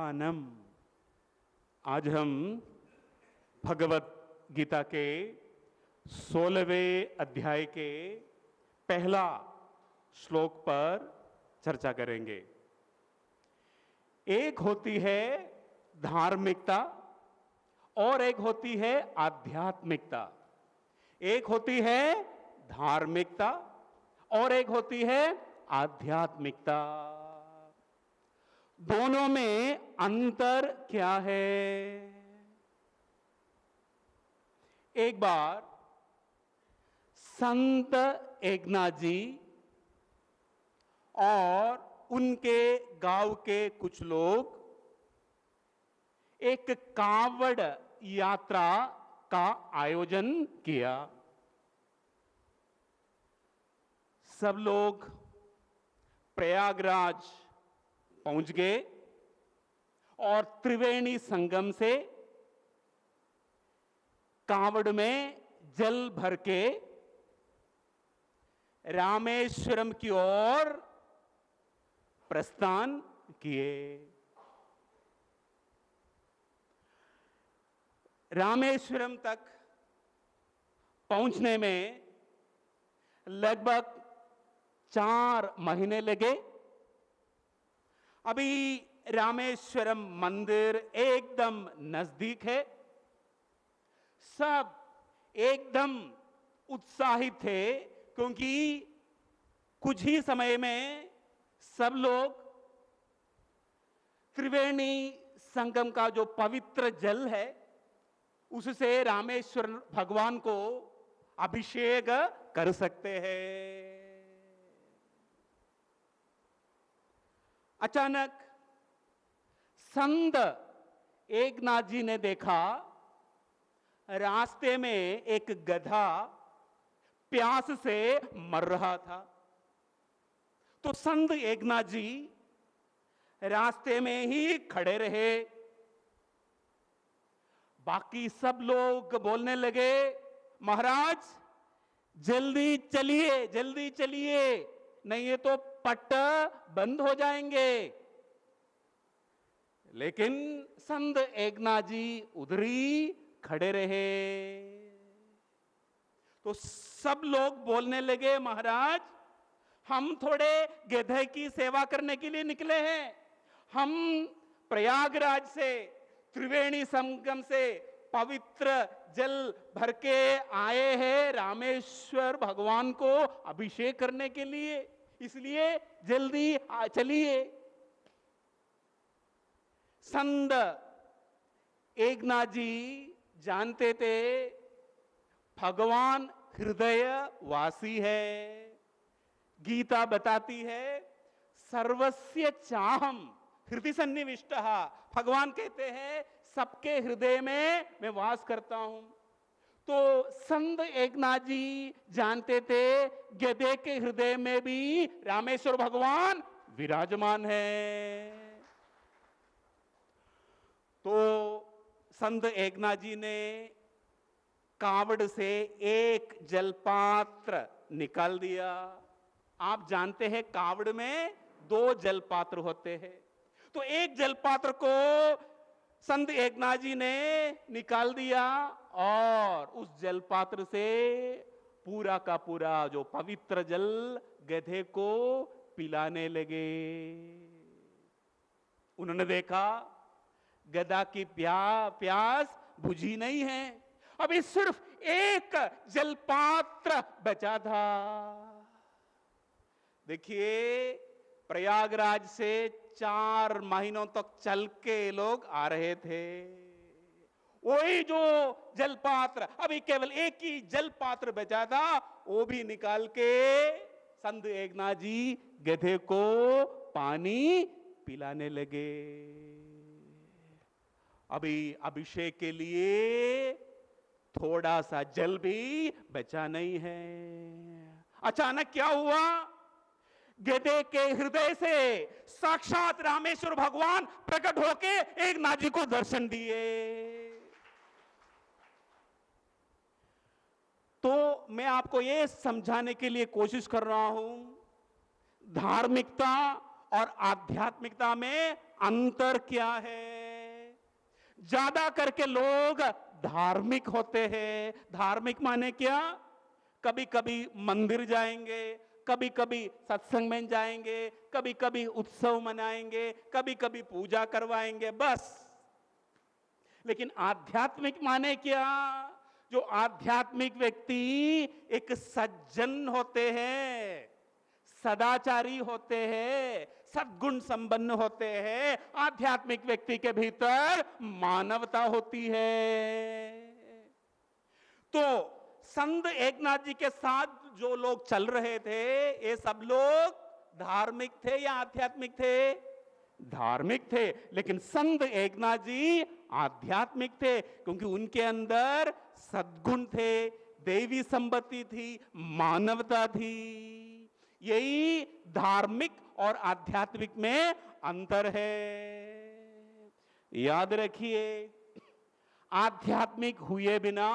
ज्ञानम। आज हम भगवत गीता के 16वें अध्याय के पहला श्लोक पर चर्चा करेंगे। एक होती है धार्मिकता और एक होती है आध्यात्मिकता। एक होती है धार्मिकता और एक होती है आध्यात्मिकता। दोनों में अंतर क्या है? एक बार संत एकनाथ जी और उनके गांव के कुछ लोग एक कांवड़ यात्रा का आयोजन किया। सब लोग प्रयागराज पहुंच गए और त्रिवेणी संगम से कांवड़ में जल भर के रामेश्वरम की ओर प्रस्थान किए। रामेश्वरम तक पहुंचने में लगभग 4 महीने लगे। अभी रामेश्वरम मंदिर एकदम नजदीक है। सब एकदम उत्साहित थे क्योंकि कुछ ही समय में सब लोग त्रिवेणी संगम का जो पवित्र जल है उससे रामेश्वर भगवान को अभिषेक कर सकते हैं। अचानक संत एकनाथ जी ने देखा रास्ते में एक गधा प्यास से मर रहा था। तो संत एकनाथ जी रास्ते में ही खड़े रहे। बाकी सब लोग बोलने लगे, महाराज जल्दी चलिए, जल्दी चलिए, नहीं ये तो पट्ट बंद हो जाएंगे। लेकिन संत एकनाथ जी उधर ही खड़े रहे। तो सब लोग बोलने लगे, महाराज हम थोड़े गधे की सेवा करने के लिए निकले हैं। हम प्रयागराज से त्रिवेणी संगम से पवित्र जल भर के आए हैं रामेश्वर भगवान को अभिषेक करने के लिए, इसलिए जल्दी चलिए। संत एकनाथ जी जानते थे भगवान हृदय वासी है। गीता बताती है सर्वस्य चाहम हृदय सन्निविष्ट। भगवान कहते हैं सबके हृदय में मैं वास करता हूं। तो संत एकनाथ जी जानते थे गधे के हृदय में भी रामेश्वर भगवान विराजमान है। तो संत एकनाथ जी ने कांवड़ से एक जलपात्र निकाल दिया। आप जानते हैं कांवड़ में 2 जलपात्र होते हैं। तो एक जलपात्र को संत एकनाथ जी ने निकाल दिया और उस जलपात्र से पूरा का पूरा जो पवित्र जल गधे को पिलाने लगे। उन्होंने देखा गधा की प्यास बुझी नहीं है। अभी सिर्फ एक जलपात्र बचा था। देखिए प्रयागराज से 4 महीनों तक चल के लोग आ रहे थे। वही जो जलपात्र, अभी केवल एक ही जलपात्र बचा था, वो भी निकाल के संत एकनाथ जी गधे को पानी पिलाने लगे। अभी अभिषेक के लिए थोड़ा सा जल भी बचा नहीं है। अचानक क्या हुआ? गधे के हृदय से साक्षात रामेश्वर भगवान प्रकट होके एकनाथ जी को दर्शन दिए। तो मैं आपको यह समझाने के लिए कोशिश कर रहा हूं, धार्मिकता और आध्यात्मिकता में अंतर क्या है? ज्यादा करके लोग धार्मिक होते हैं। धार्मिक माने क्या? कभी कभी मंदिर जाएंगे, कभी कभी सत्संग में जाएंगे, कभी कभी उत्सव मनाएंगे, कभी कभी पूजा करवाएंगे, बस। लेकिन आध्यात्मिक माने क्या? जो आध्यात्मिक व्यक्ति एक सज्जन होते हैं, सदाचारी होते हैं, सद्गुण संपन्न होते हैं। आध्यात्मिक व्यक्ति के भीतर मानवता होती है। तो संत एकनाथ जी के साथ जो लोग चल रहे थे, ये सब लोग धार्मिक थे या आध्यात्मिक थे? धार्मिक थे। लेकिन संत एकनाथ जी आध्यात्मिक थे, क्योंकि उनके अंदर सद्गुण थे, देवी संपत्ति थी, मानवता थी। यही धार्मिक और आध्यात्मिक में अंतर है। याद रखिए, आध्यात्मिक हुए बिना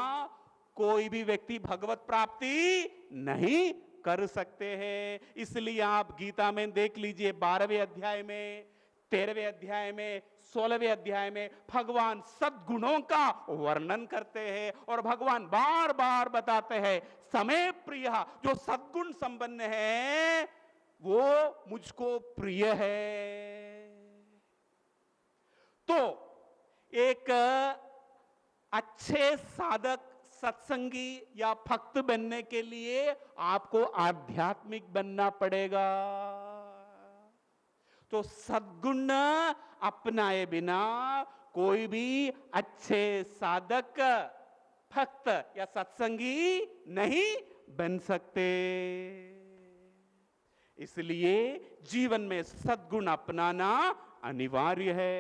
कोई भी व्यक्ति भगवत प्राप्ति नहीं कर सकते हैं। इसलिए आप गीता में देख लीजिए, 12वें अध्याय में, 13वें अध्याय में, 16वें अध्याय में भगवान सद्गुणों का वर्णन करते हैं और भगवान बार बार बताते हैं, समय प्रिय जो सद्गुण संपन्न है वो मुझको प्रिय है। तो एक अच्छे साधक, सत्संगी या भक्त बनने के लिए आपको आध्यात्मिक बनना पड़ेगा। तो सद्गुण अपनाए बिना कोई भी अच्छे साधक, भक्त या सत्संगी नहीं बन सकते। इसलिए जीवन में सद्गुण अपनाना अनिवार्य है।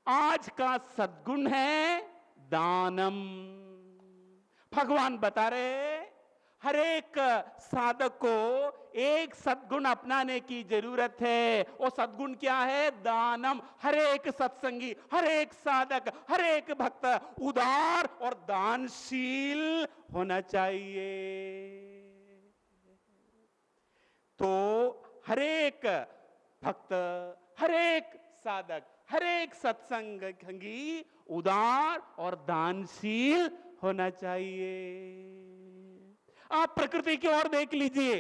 आज का सद्गुण है दानम। भगवान बता रहे, हर एक साधक को एक सद्गुण अपनाने की जरूरत है। वो सद्गुण क्या है? दानम। हर एक सत्संगी, हर एक साधक, हर एक भक्त उदार और दानशील होना चाहिए। तो हर एक भक्त, हर एक साधक, हर एक सत्संगी उदार और दानशील होना चाहिए। आप प्रकृति की ओर देख लीजिए,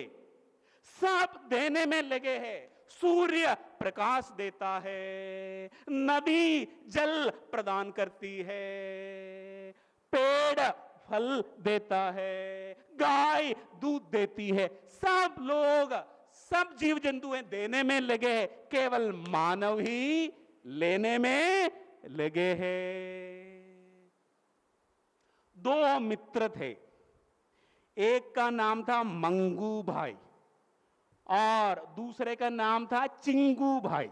सब देने में लगे हैं। सूर्य प्रकाश देता है, नदी जल प्रदान करती है, पेड़ फल देता है, गाय दूध देती है। सब लोग, सब जीव जंतु हैं देने में लगे हैं, केवल मानव ही लेने में लगे हैं। दो मित्र थे, एक का नाम था मंगू भाई और दूसरे का नाम था चिंगू भाई।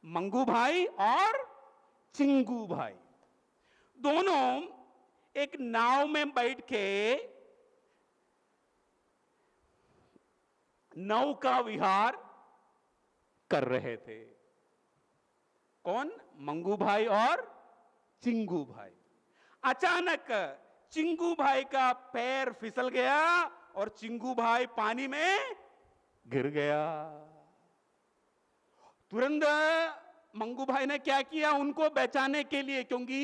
मंगू भाई और चिंगू भाई दोनों एक नाव में बैठ के नौका विहार कर रहे थे। कौन? मंगू भाई और चिंगू भाई। अचानक चिंगू भाई का पैर फिसल गया और चिंगू भाई पानी में गिर गया। तुरंत मंगू भाई ने क्या किया? उनको बचाने के लिए, क्योंकि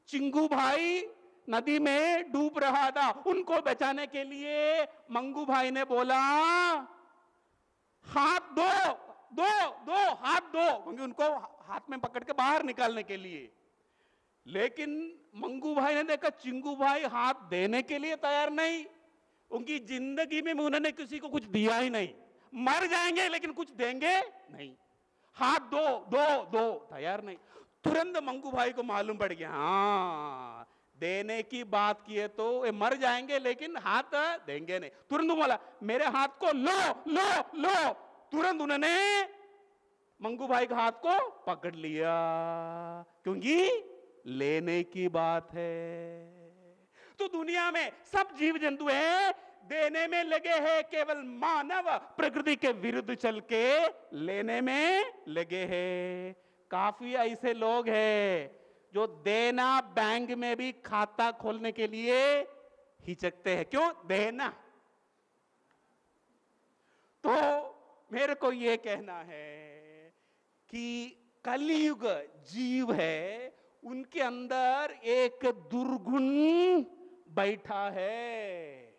चिंगू भाई नदी में डूब रहा था, उनको बचाने के लिए मंगू भाई ने बोला, हाथ दो दो दो, हाथ दो, क्योंकि उनको हाथ में पकड़ के बाहर निकालने के लिए। लेकिन मंगू भाई ने देखा चिंगू भाई हाथ देने के लिए तैयार नहीं। उनकी जिंदगी में उन्होंने किसी को कुछ दिया ही नहीं। मर जाएंगे लेकिन कुछ देंगे नहीं। हाथ दो दो दो, तैयार नहीं। तुरंत मंगू भाई को मालूम पड़ गया, हाँ देने की बात की है तो ये मर जाएंगे लेकिन हाथ देंगे नहीं। तुरंत बोला, मेरे हाथ को लो लो लो। तुरंत उन्होंने मंगू भाई के हाथ को पकड़ लिया, क्योंकि लेने की बात है। तो दुनिया में सब जीव जंतु हैं देने में लगे हैं, केवल मानव प्रकृति के विरुद्ध चल के लेने में लगे हैं। काफी ऐसे लोग हैं जो देना बैंक में भी खाता खोलने के लिए हिचकते हैं। क्यों? देना। तो मेरे को ये कहना है कि कलयुग जीव है, उनके अंदर एक दुर्गुण बैठा है।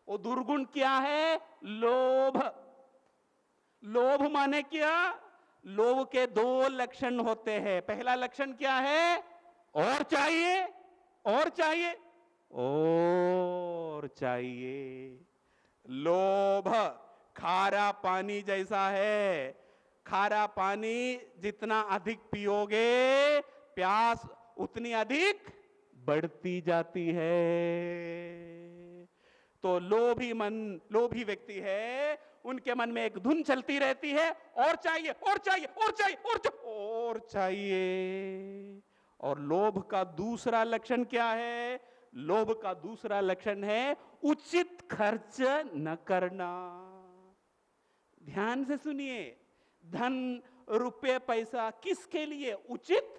वो दुर्गुण क्या है? लोभ। लोभ माने क्या? लोभ के दो लक्षण होते हैं। पहला लक्षण क्या है? और चाहिए, और चाहिए, और चाहिए। लोभ खारा पानी जैसा है। खारा पानी जितना अधिक पियोगे, प्यास उतनी अधिक बढ़ती जाती है। तो लोभी मन, लोभी व्यक्ति है, उनके मन में एक धुन चलती रहती है, और चाहिए, और चाहिए, और चाहिए, और चाहिए, और चाहिए। और लोभ का दूसरा लक्षण क्या है? लोभ का दूसरा लक्षण है उचित खर्च न करना। ध्यान से सुनिए, धन, रुपए, पैसा किसके लिए? उचित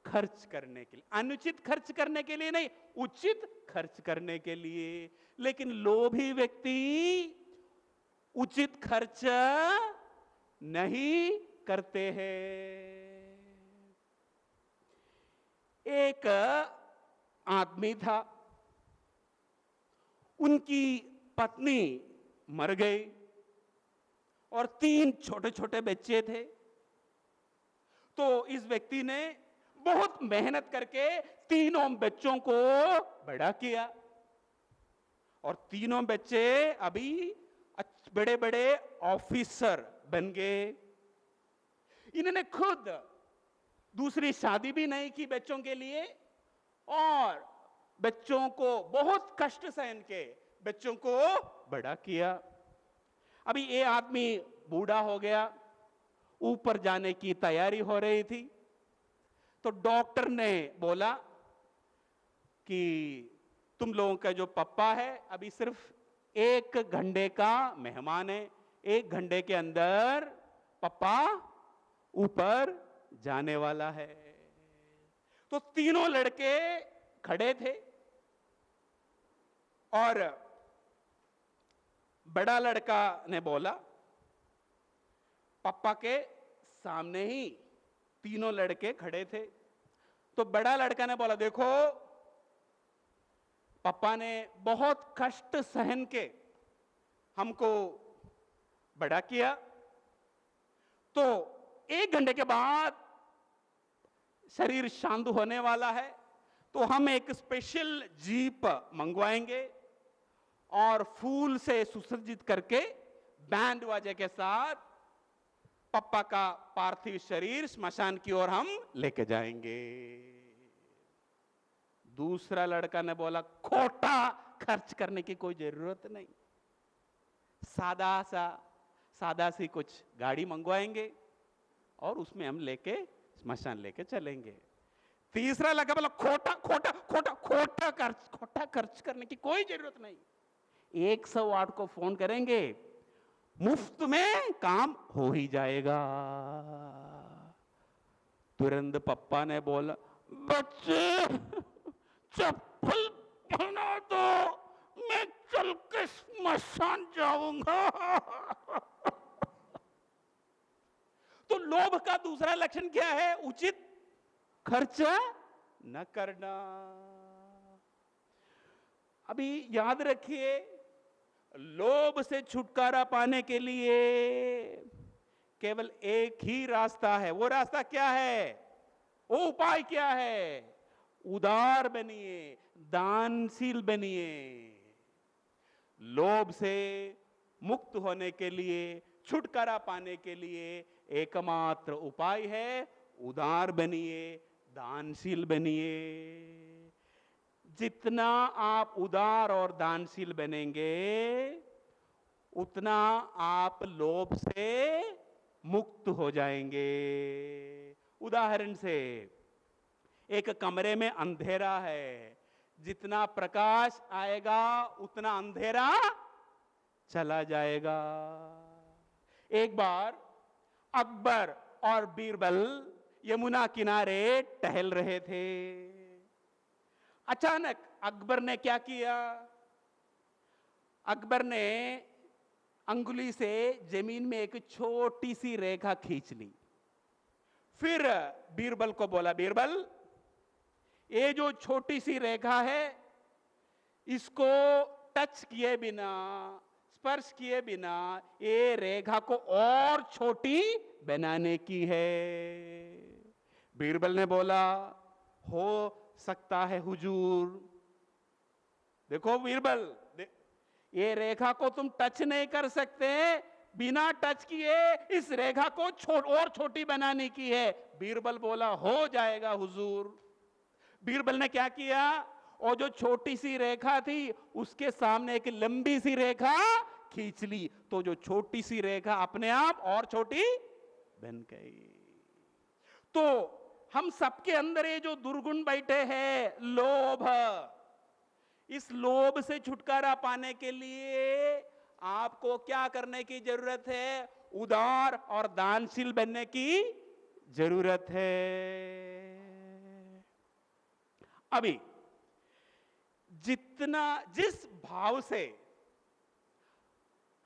खर्च करने के लिए, अनुचित खर्च करने के लिए नहीं, उचित खर्च करने के लिए। लेकिन लोभी व्यक्ति उचित खर्च नहीं करते हैं। एक आदमी था, उनकी पत्नी मर गई और 3 छोटे छोटे बच्चे थे। तो इस व्यक्ति ने बहुत मेहनत करके तीनों बच्चों को बड़ा किया, और तीनों बच्चे अभी बड़े बड़े ऑफिसर बन गए। इन्होंने खुद दूसरी शादी भी नहीं की बच्चों के लिए, और बच्चों को बहुत कष्ट सहन के बच्चों को बड़ा किया। अभी ये आदमी बूढ़ा हो गया, ऊपर जाने की तैयारी हो रही थी। तो डॉक्टर ने बोला कि तुम लोगों का जो पप्पा है अभी सिर्फ 1 घंटे का मेहमान है, 1 घंटे के अंदर पप्पा ऊपर जाने वाला है। तो तीनों लड़के खड़े थे, और बड़ा लड़का ने बोला, पप्पा के सामने ही तीनों लड़के खड़े थे। तो बड़ा लड़का ने बोला, देखो पप्पा ने बहुत कष्ट सहन के हमको बड़ा किया, तो 1 घंटे के बाद शरीर शांत होने वाला है, तो हम एक स्पेशल जीप मंगवाएंगे और फूल से सुसज्जित करके बैंड बाजे के साथ पप्पा का पार्थिव शरीर स्मशान की ओर हम लेके जाएंगे। दूसरा लड़का ने बोला, खोटा खर्च करने की कोई जरूरत नहीं, सादा सी कुछ गाड़ी मंगवाएंगे और उसमें हम लेके स्मशान लेके चलेंगे। तीसरा लड़का बोला, खोटा खोटा खोटा खोटा खर्च करने की कोई जरूरत नहीं, 108 को फोन करेंगे, मुफ्त में काम हो ही जाएगा। तुरंत पप्पा ने बोला, बच्चे चप्पल पहना दो, मैं चल के स्मशान जाऊंगा। तो लोभ का दूसरा लक्षण क्या है? उचित खर्च न करना। अभी याद रखिए, लोभ से छुटकारा पाने के लिए केवल एक ही रास्ता है। वो रास्ता क्या है? वो उपाय क्या है? उदार बनिए, दानशील बनिए। लोभ से मुक्त होने के लिए, छुटकारा पाने के लिए एकमात्र उपाय है, उदार बनिए, दानशील बनिए। जितना आप उदार और दानशील बनेंगे, उतना आप लोभ से मुक्त हो जाएंगे। उदाहरण से, एक कमरे में अंधेरा है, जितना प्रकाश आएगा उतना अंधेरा चला जाएगा। एक बार अकबर और बीरबल यमुना किनारे टहल रहे थे। अचानक अकबर ने क्या किया? अकबर ने अंगुली से जमीन में एक छोटी सी रेखा खींच ली। फिर बीरबल को बोला, बीरबल ये जो छोटी सी रेखा है इसको टच किए बिना, स्पर्श किए बिना ये रेखा को और छोटी बनाने की है। बीरबल ने बोला, हो सकता है हुजूर। देखो बीरबल, ये रेखा को तुम टच नहीं कर सकते, बिना टच किए इस रेखा को और छोटी बनाने की है। बीरबल बोला, हो जाएगा हुजूर। बीरबल ने क्या किया, और जो छोटी सी रेखा थी उसके सामने एक लंबी सी रेखा खींच ली, तो जो छोटी सी रेखा अपने आप और छोटी बन गई। तो हम सबके अंदर ये जो दुर्गुण बैठे हैं, लोभ, इस लोभ से छुटकारा पाने के लिए आपको क्या करने की जरूरत है? उदार और दानशील बनने की जरूरत है। अभी जिस भाव से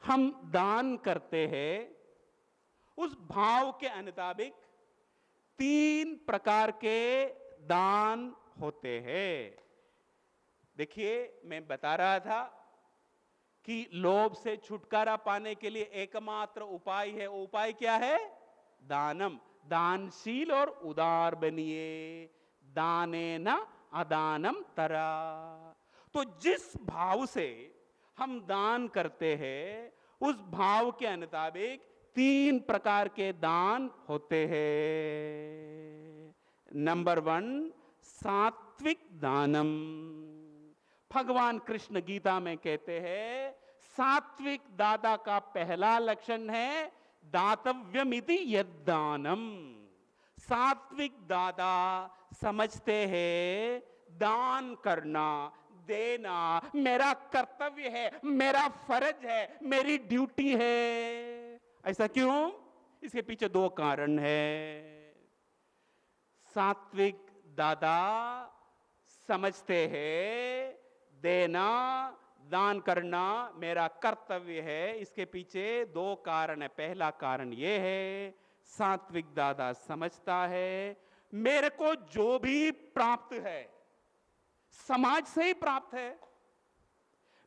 हम दान करते हैं उस भाव के अनुताबिक 3 प्रकार के दान होते हैं। देखिए, मैं बता रहा था कि लोभ से छुटकारा पाने के लिए एकमात्र उपाय है। उपाय क्या है? दानम। दानशील और उदार बनिए, दानेन अदानम तरा। तो जिस भाव से हम दान करते हैं उस भाव के अनुताबिक 3 प्रकार के दान होते हैं। नंबर 1, सात्विक दानम। भगवान कृष्ण गीता में कहते हैं, सात्विक दाता का पहला लक्षण है दातव्यमिति यद्दानम। सात्विक दाता समझते हैं दान करना, देना मेरा कर्तव्य है, मेरा फर्ज है, मेरी ड्यूटी है। ऐसा क्यों? इसके पीछे 2 कारण है। सात्विक दाता समझते हैं देना, दान करना मेरा कर्तव्य है। इसके पीछे 2 कारण है। पहला कारण यह है, सात्विक दाता समझता है मेरे को जो भी प्राप्त है समाज से ही प्राप्त है।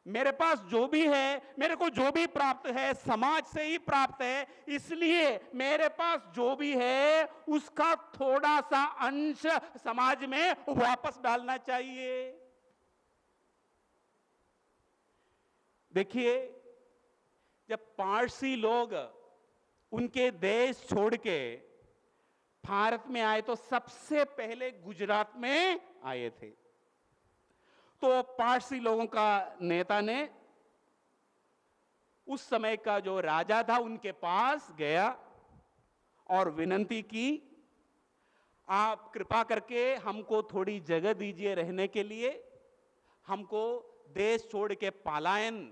मेरे पास जो भी है, मेरे को जो भी प्राप्त है समाज से ही प्राप्त है, इसलिए मेरे पास जो भी है उसका थोड़ा सा अंश समाज में वापस डालना चाहिए। देखिए, जब पारसी लोग उनके देश छोड़ के भारत में आए तो सबसे पहले गुजरात में आए थे। तो पारसी लोगों का नेता ने उस समय का जो राजा था उनके पास गया और विनती की, आप कृपा करके हमको थोड़ी जगह दीजिए रहने के लिए। हमको देश छोड़ के पलायन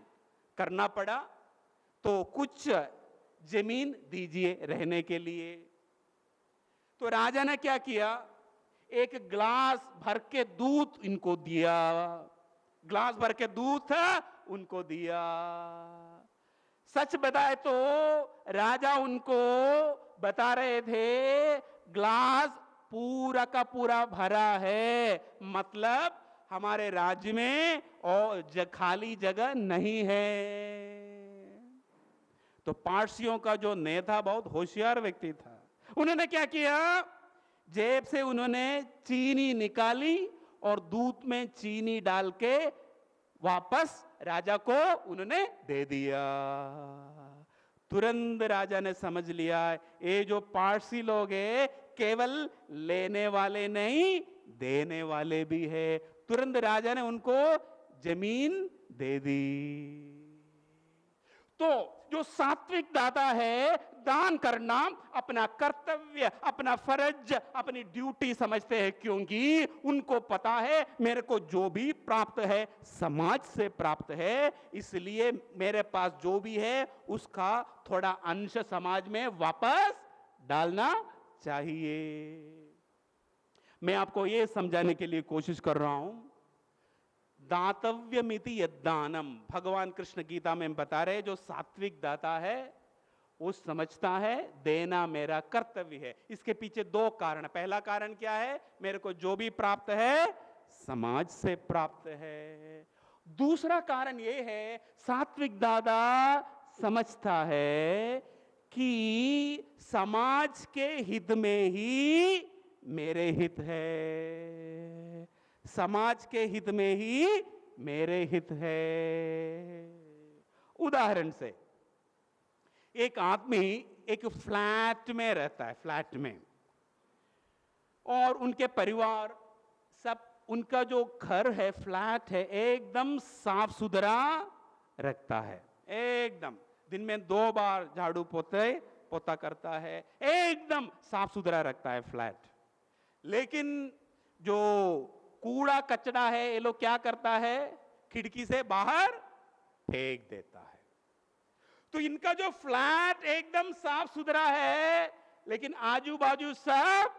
करना पड़ा, तो कुछ जमीन दीजिए रहने के लिए। तो राजा ने क्या किया, एक ग्लास भर के दूध इनको दिया। ग्लास भर के दूध था उनको दिया। सच बताए तो राजा उनको बता रहे थे ग्लास पूरा का पूरा भरा है, मतलब हमारे राज्य में और खाली जगह नहीं है। तो पारसियों का जो नेता बहुत होशियार व्यक्ति था। उन्होंने क्या किया, जेब से उन्होंने चीनी निकाली और दूध में चीनी डाल के वापस राजा को उन्होंने दे दिया। तुरंत राजा ने समझ लिया ये जो पारसी लोग हैं केवल लेने वाले नहीं देने वाले भी है। तुरंत राजा ने उनको जमीन दे दी। तो जो सात्विक दाता है, दान करना अपना कर्तव्य, अपना फर्ज, अपनी ड्यूटी समझते हैं, क्योंकि उनको पता है मेरे को जो भी प्राप्त है समाज से प्राप्त है, इसलिए मेरे पास जो भी है उसका थोड़ा अंश समाज में वापस डालना चाहिए। मैं आपको ये समझाने के लिए कोशिश कर रहा हूं, दातव्यमिति यद्दानम, भगवान कृष्ण गीता में बता रहे जो सात्विक दाता है वो समझता है देना मेरा कर्तव्य है। इसके पीछे दो कारण, पहला कारण क्या है, मेरे को जो भी प्राप्त है समाज से प्राप्त है। दूसरा कारण ये है, सात्विक दाता समझता है कि समाज के हित में ही मेरे हित है, समाज के हित में ही मेरे हित है। उदाहरण से, एक आदमी एक फ्लैट में रहता है, फ्लैट में, और उनके परिवार सब, उनका जो घर है, फ्लैट है, एकदम साफ सुथरा रखता है, एकदम दिन में 2 बार झाड़ू पोता करता है, एकदम साफ सुथरा रखता है फ्लैट। लेकिन जो कूड़ा कचरा है ये लोग क्या करता है, खिड़की से बाहर फेंक देता है। तो इनका जो फ्लैट एकदम साफ सुथरा है, लेकिन आजू बाजू सब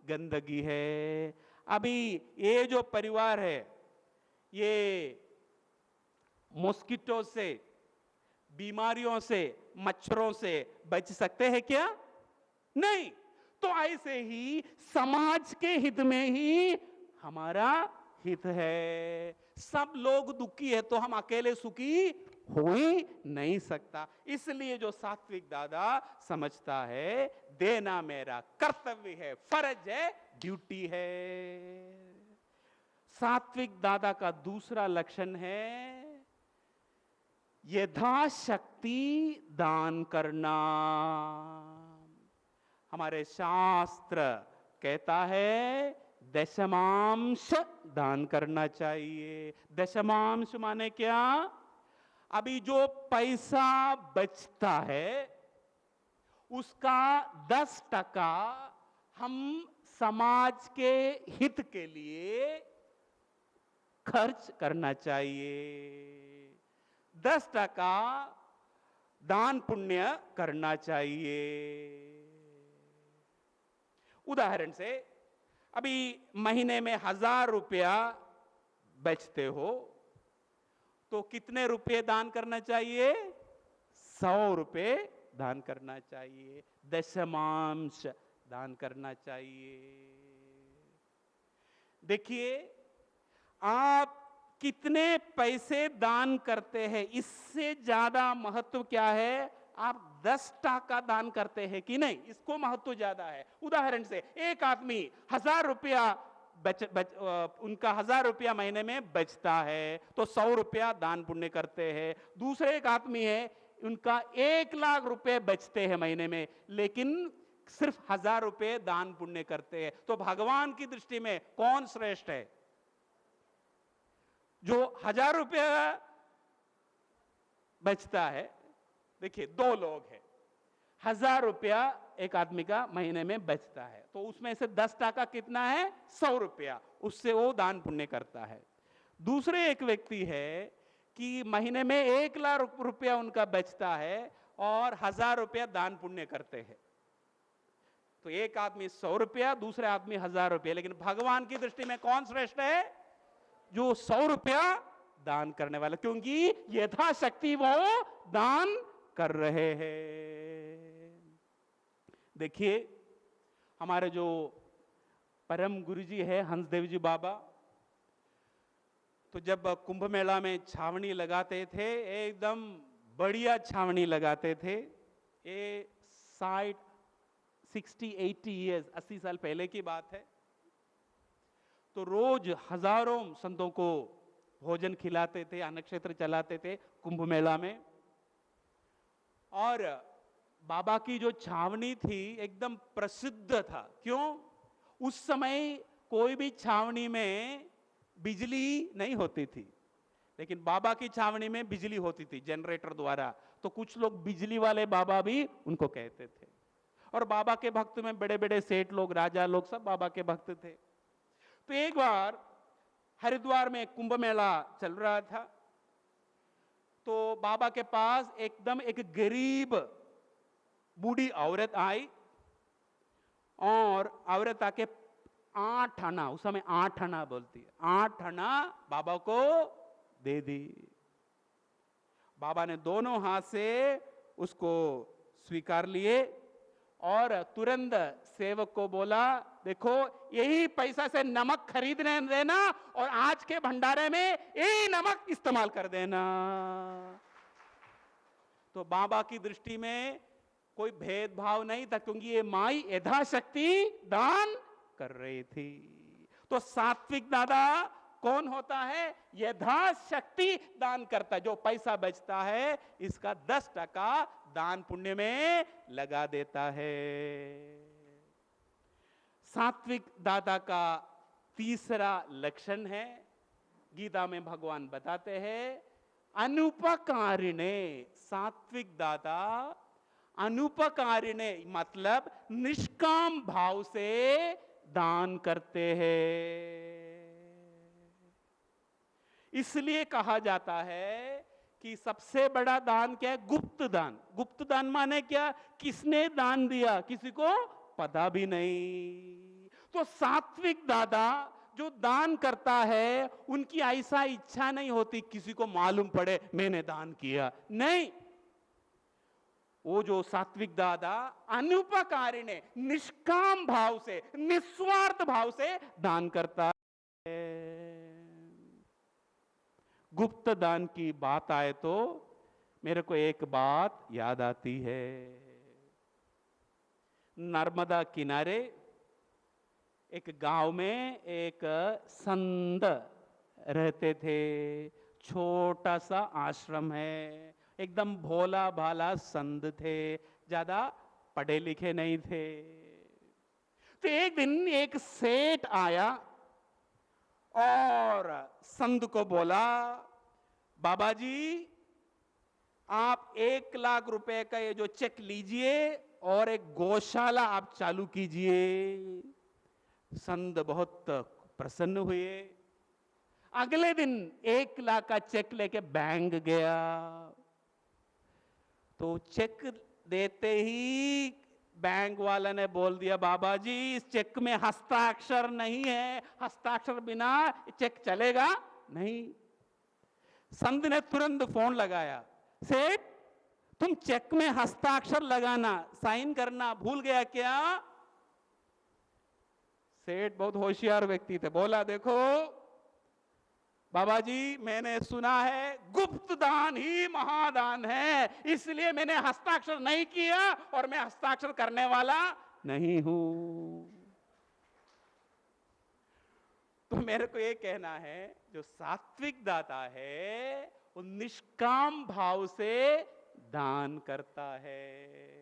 गंदगी है। अभी ये जो परिवार है ये मॉस्किटो से, बीमारियों से, मच्छरों से बच सकते हैं क्या? नहीं। तो ऐसे ही समाज के हित में ही हमारा हित है। सब लोग दुखी है तो हम अकेले सुखी हो ही नहीं सकता। इसलिए जो सात्विक दादा समझता है देना मेरा कर्तव्य है, फर्ज है, ड्यूटी है। सात्विक दादा का दूसरा लक्षण है यथाशक्ति दान करना। हमारे शास्त्र कहता है दशमांश दान करना चाहिए। दशमांश माने क्या? अभी जो पैसा बचता है उसका 10% हम समाज के हित के लिए खर्च करना चाहिए, 10% दान पुण्य करना चाहिए। उदाहरण से, अभी महीने में 1000 रुपया बचते हो तो कितने रुपए दान करना चाहिए? 100 रुपए दान करना चाहिए, दशमांश दान करना चाहिए। देखिए, आप कितने पैसे दान करते हैं इससे ज्यादा महत्व क्या है, आप 10% दान करते हैं कि नहीं, इसको महत्व ज्यादा है। उदाहरण से, एक आदमी 1000 रुपया उनका 1000 रुपया महीने में बचता है तो 100 रुपया दान पुण्य करते हैं। दूसरे एक आदमी है उनका 1 लाख रुपए बचते हैं महीने में, लेकिन सिर्फ 1000 रुपए दान पुण्य करते हैं। तो भगवान की दृष्टि में कौन श्रेष्ठ है? जो 1000 रुपया बचता है। देखिए, 2 लोग हैं, 1000 रुपया एक आदमी का महीने में बचता है तो उसमें से 10% कितना है? 100 रुपया, उससे वो दान पुण्य करता है। दूसरे एक व्यक्ति है कि महीने में 1 लाख रुपया उनका बचता है और 1000 रुपया दान पुण्य करते हैं। तो एक आदमी 100 रुपया, दूसरे आदमी 1000 रुपया, लेकिन भगवान की दृष्टि में कौन श्रेष्ठ है? जो 100 रुपया दान करने वाला, क्योंकि यथाशक्ति वो दान कर रहे हैं। देखिए, हमारे जो परम गुरुजी है हंसदेव जी बाबा, तो जब कुंभ मेला में छावनी लगाते थे, एकदम बढ़िया छावनी लगाते थे। ये 60-80 ईयर्स, 80 साल पहले की बात है। तो रोज हजारों संतों को भोजन खिलाते थे, अन्न क्षेत्र चलाते थे कुंभ मेला में। और बाबा की जो छावनी थी एकदम प्रसिद्ध था। क्यों? उस समय कोई भी छावनी में बिजली नहीं होती थी, लेकिन बाबा की छावनी में बिजली होती थी जनरेटर द्वारा। तो कुछ लोग बिजली वाले बाबा भी उनको कहते थे। और बाबा के भक्त में बड़े बड़े सेठ लोग, राजा लोग, सब बाबा के भक्त थे। तो एक बार हरिद्वार में कुंभ मेला चल रहा था, तो बाबा के पास एकदम एक गरीब बूढ़ी औरत आई और औरत आके 8 आना, उस समय 8 आना बोलती है, 8 आना बाबा को दे दी। बाबा ने दोनों हाथ से उसको स्वीकार लिए और तुरंत सेवक को बोला, देखो यही पैसा से नमक खरीदने देना और आज के भंडारे में यही नमक इस्तेमाल कर देना। तो बाबा की दृष्टि में कोई भेदभाव नहीं था, क्योंकि ये माई यथाशक्ति दान कर रही थी। तो सात्विक दादा कौन होता है? यथाशक्ति दान करता है। जो पैसा बचता है इसका 10% दान पुण्य में लगा देता है। सात्विक दाता का तीसरा लक्षण है, गीता में भगवान बताते हैं, अनुपकारिणे। सात्विक दाता अनुपकारिणे मतलब निष्काम भाव से दान करते हैं। इसलिए कहा जाता है कि सबसे बड़ा दान क्या है? गुप्त दान। गुप्त दान माने क्या? किसने दान दिया किसी को पता भी नहीं। तो सात्विक दादा जो दान करता है उनकी ऐसा इच्छा नहीं होती किसी को मालूम पड़े मैंने दान किया, नहीं। वो जो सात्विक दादा अनुपकारिणे निष्काम भाव से, निस्वार्थ भाव से दान करता है। गुप्त दान की बात आए तो मेरे को एक बात याद आती है। नर्मदा किनारे एक गांव में एक संत रहते थे। छोटा सा आश्रम है, एकदम भोला भाला संत थे, ज्यादा पढ़े लिखे नहीं थे। तो एक दिन एक सेठ आया और संत को बोला, बाबा जी आप 1 लाख रुपए का ये जो चेक लीजिए और एक गौशाला आप चालू कीजिए। संत बहुत प्रसन्न हुए। अगले दिन 1 लाख का चेक लेके बैंक गया। तो चेक देते ही बैंक वाला ने बोल दिया, बाबा जी इस चेक में हस्ताक्षर नहीं है, हस्ताक्षर बिना चेक चलेगा नहीं। संत ने तुरंत फोन लगाया, सेठ तुम चेक में हस्ताक्षर लगाना, साइन करना भूल गया क्या? सेठ बहुत होशियार व्यक्ति थे, बोला देखो बाबा जी मैंने सुना है गुप्त दान ही महादान है, इसलिए मैंने हस्ताक्षर नहीं किया और मैं हस्ताक्षर करने वाला नहीं हूं। तो मेरे को ये कहना है जो सात्विक दाता है वो निष्काम भाव से दान करता है।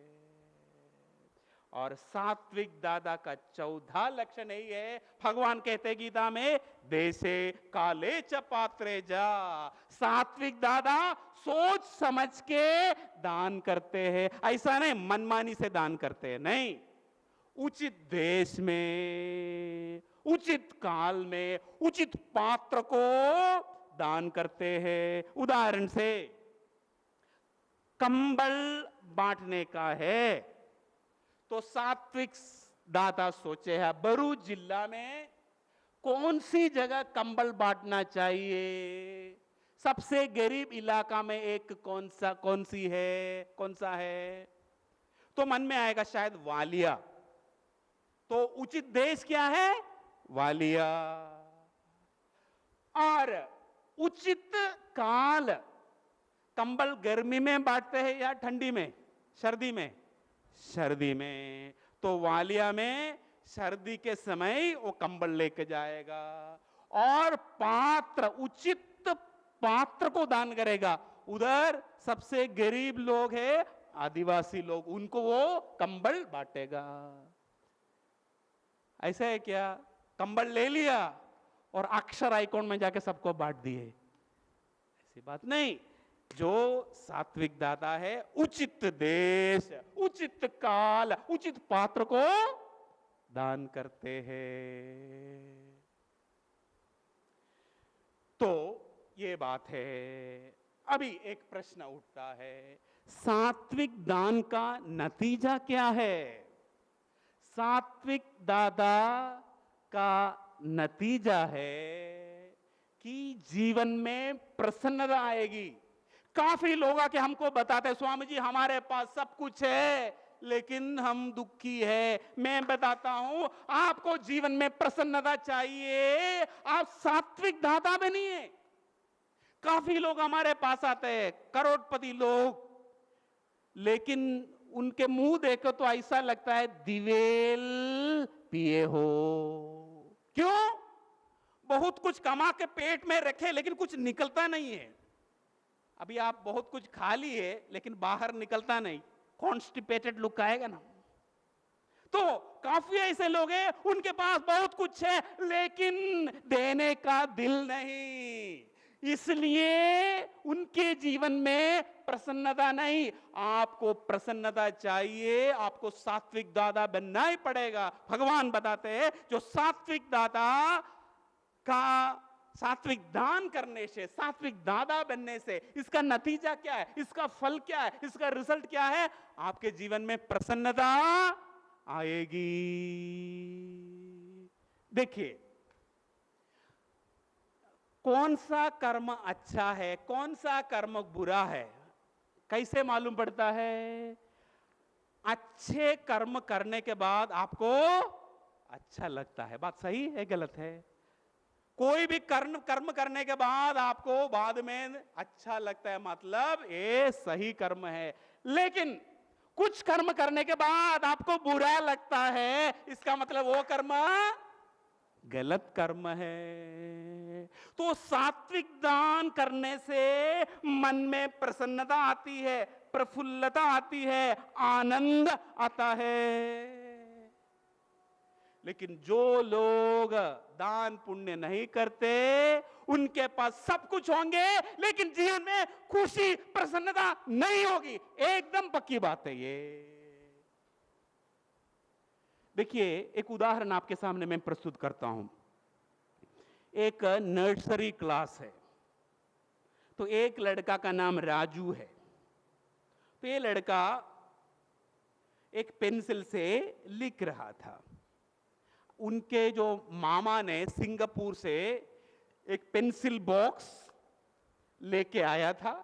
और सात्विक दादा का चौथा लक्षण यही है, भगवान कहते गीता में, देशे काले च पात्रे जा। सात्विक दादा सोच समझ के दान करते हैं, ऐसा नहीं मनमानी से दान करते हैं, नहीं। उचित देश में, उचित काल में, उचित पात्र को दान करते हैं। उदाहरण से कंबल बांटने का है तो सात्विक दाता सोचे है भरूच जिला में कौन सी जगह कंबल बांटना चाहिए, सबसे गरीब इलाका में एक कौन सा है, तो मन में आएगा शायद वालिया। तो उचित देश क्या है? वालिया। और उचित काल, कंबल गर्मी में बांटते हैं या ठंडी में, सर्दी में? सर्दी में। तो वालिया में सर्दी के समय वो कंबल लेके जाएगा और पात्र, उचित पात्र को दान करेगा। उधर सबसे गरीब लोग हैं, आदिवासी लोग, उनको वो कंबल बांटेगा। ऐसा है क्या? कंबल ले लिया और अक्षर आइकॉन में जाके सबको बांट दिए, ऐसी बात नहीं। जो सात्विक दाता है उचित देश, उचित काल, उचित पात्र को दान करते हैं। तो ये बात है। अभी एक प्रश्न उठता है, सात्विक दान का नतीजा क्या है? सात्विक दाता का नतीजा है कि जीवन में प्रसन्नता आएगी। काफी लोग आके हमको बताते हैं, स्वामी जी हमारे पास सब कुछ है लेकिन हम दुखी है। मैं बताता हूं, आपको जीवन में प्रसन्नता चाहिए, आप सात्विक दाता बनिए। काफी लोग हमारे पास आते हैं, करोड़पति लोग, लेकिन उनके मुंह देखो तो ऐसा लगता है दिवेल पिए हो। क्यों? बहुत कुछ कमा के पेट में रखे लेकिन कुछ निकलता नहीं है। अभी आप बहुत कुछ खा लिए लेकिन बाहर निकलता नहीं, कॉन्स्टिपेटेड लुक आएगा ना। तो काफी ऐसे लोग हैं, उनके पास बहुत कुछ है लेकिन देने का दिल नहीं, इसलिए उनके जीवन में प्रसन्नता नहीं। आपको प्रसन्नता चाहिए, आपको सात्विक दाता बनना ही पड़ेगा। भगवान बताते हैं जो सात्विक दाता का, सात्विक दान करने से, सात्विक दाता बनने से इसका नतीजा क्या है, इसका फल क्या है, इसका रिजल्ट क्या है? आपके जीवन में प्रसन्नता आएगी। देखिए, कौन सा कर्म अच्छा है, कौन सा कर्म बुरा है, कैसे मालूम पड़ता है? अच्छे कर्म करने के बाद आपको अच्छा लगता है। बात सही है गलत है? कोई भी कर्म करने के बाद आपको बाद में अच्छा लगता है, मतलब ये सही कर्म है। लेकिन कुछ कर्म करने के बाद आपको बुरा लगता है, इसका मतलब वो कर्म गलत कर्म है। तो सात्विक दान करने से मन में प्रसन्नता आती है, प्रफुल्लता आती है, आनंद आता है। लेकिन जो लोग दान पुण्य नहीं करते, उनके पास सब कुछ होंगे लेकिन जीवन में खुशी प्रसन्नता नहीं होगी। एकदम पक्की बात है ये। देखिए, एक उदाहरण आपके सामने मैं प्रस्तुत करता हूं। एक नर्सरी क्लास है, तो एक लड़का का नाम राजू है। तो ये लड़का एक पेंसिल से लिख रहा था। उनके जो मामा ने सिंगापुर से एक पेंसिल बॉक्स लेके आया था,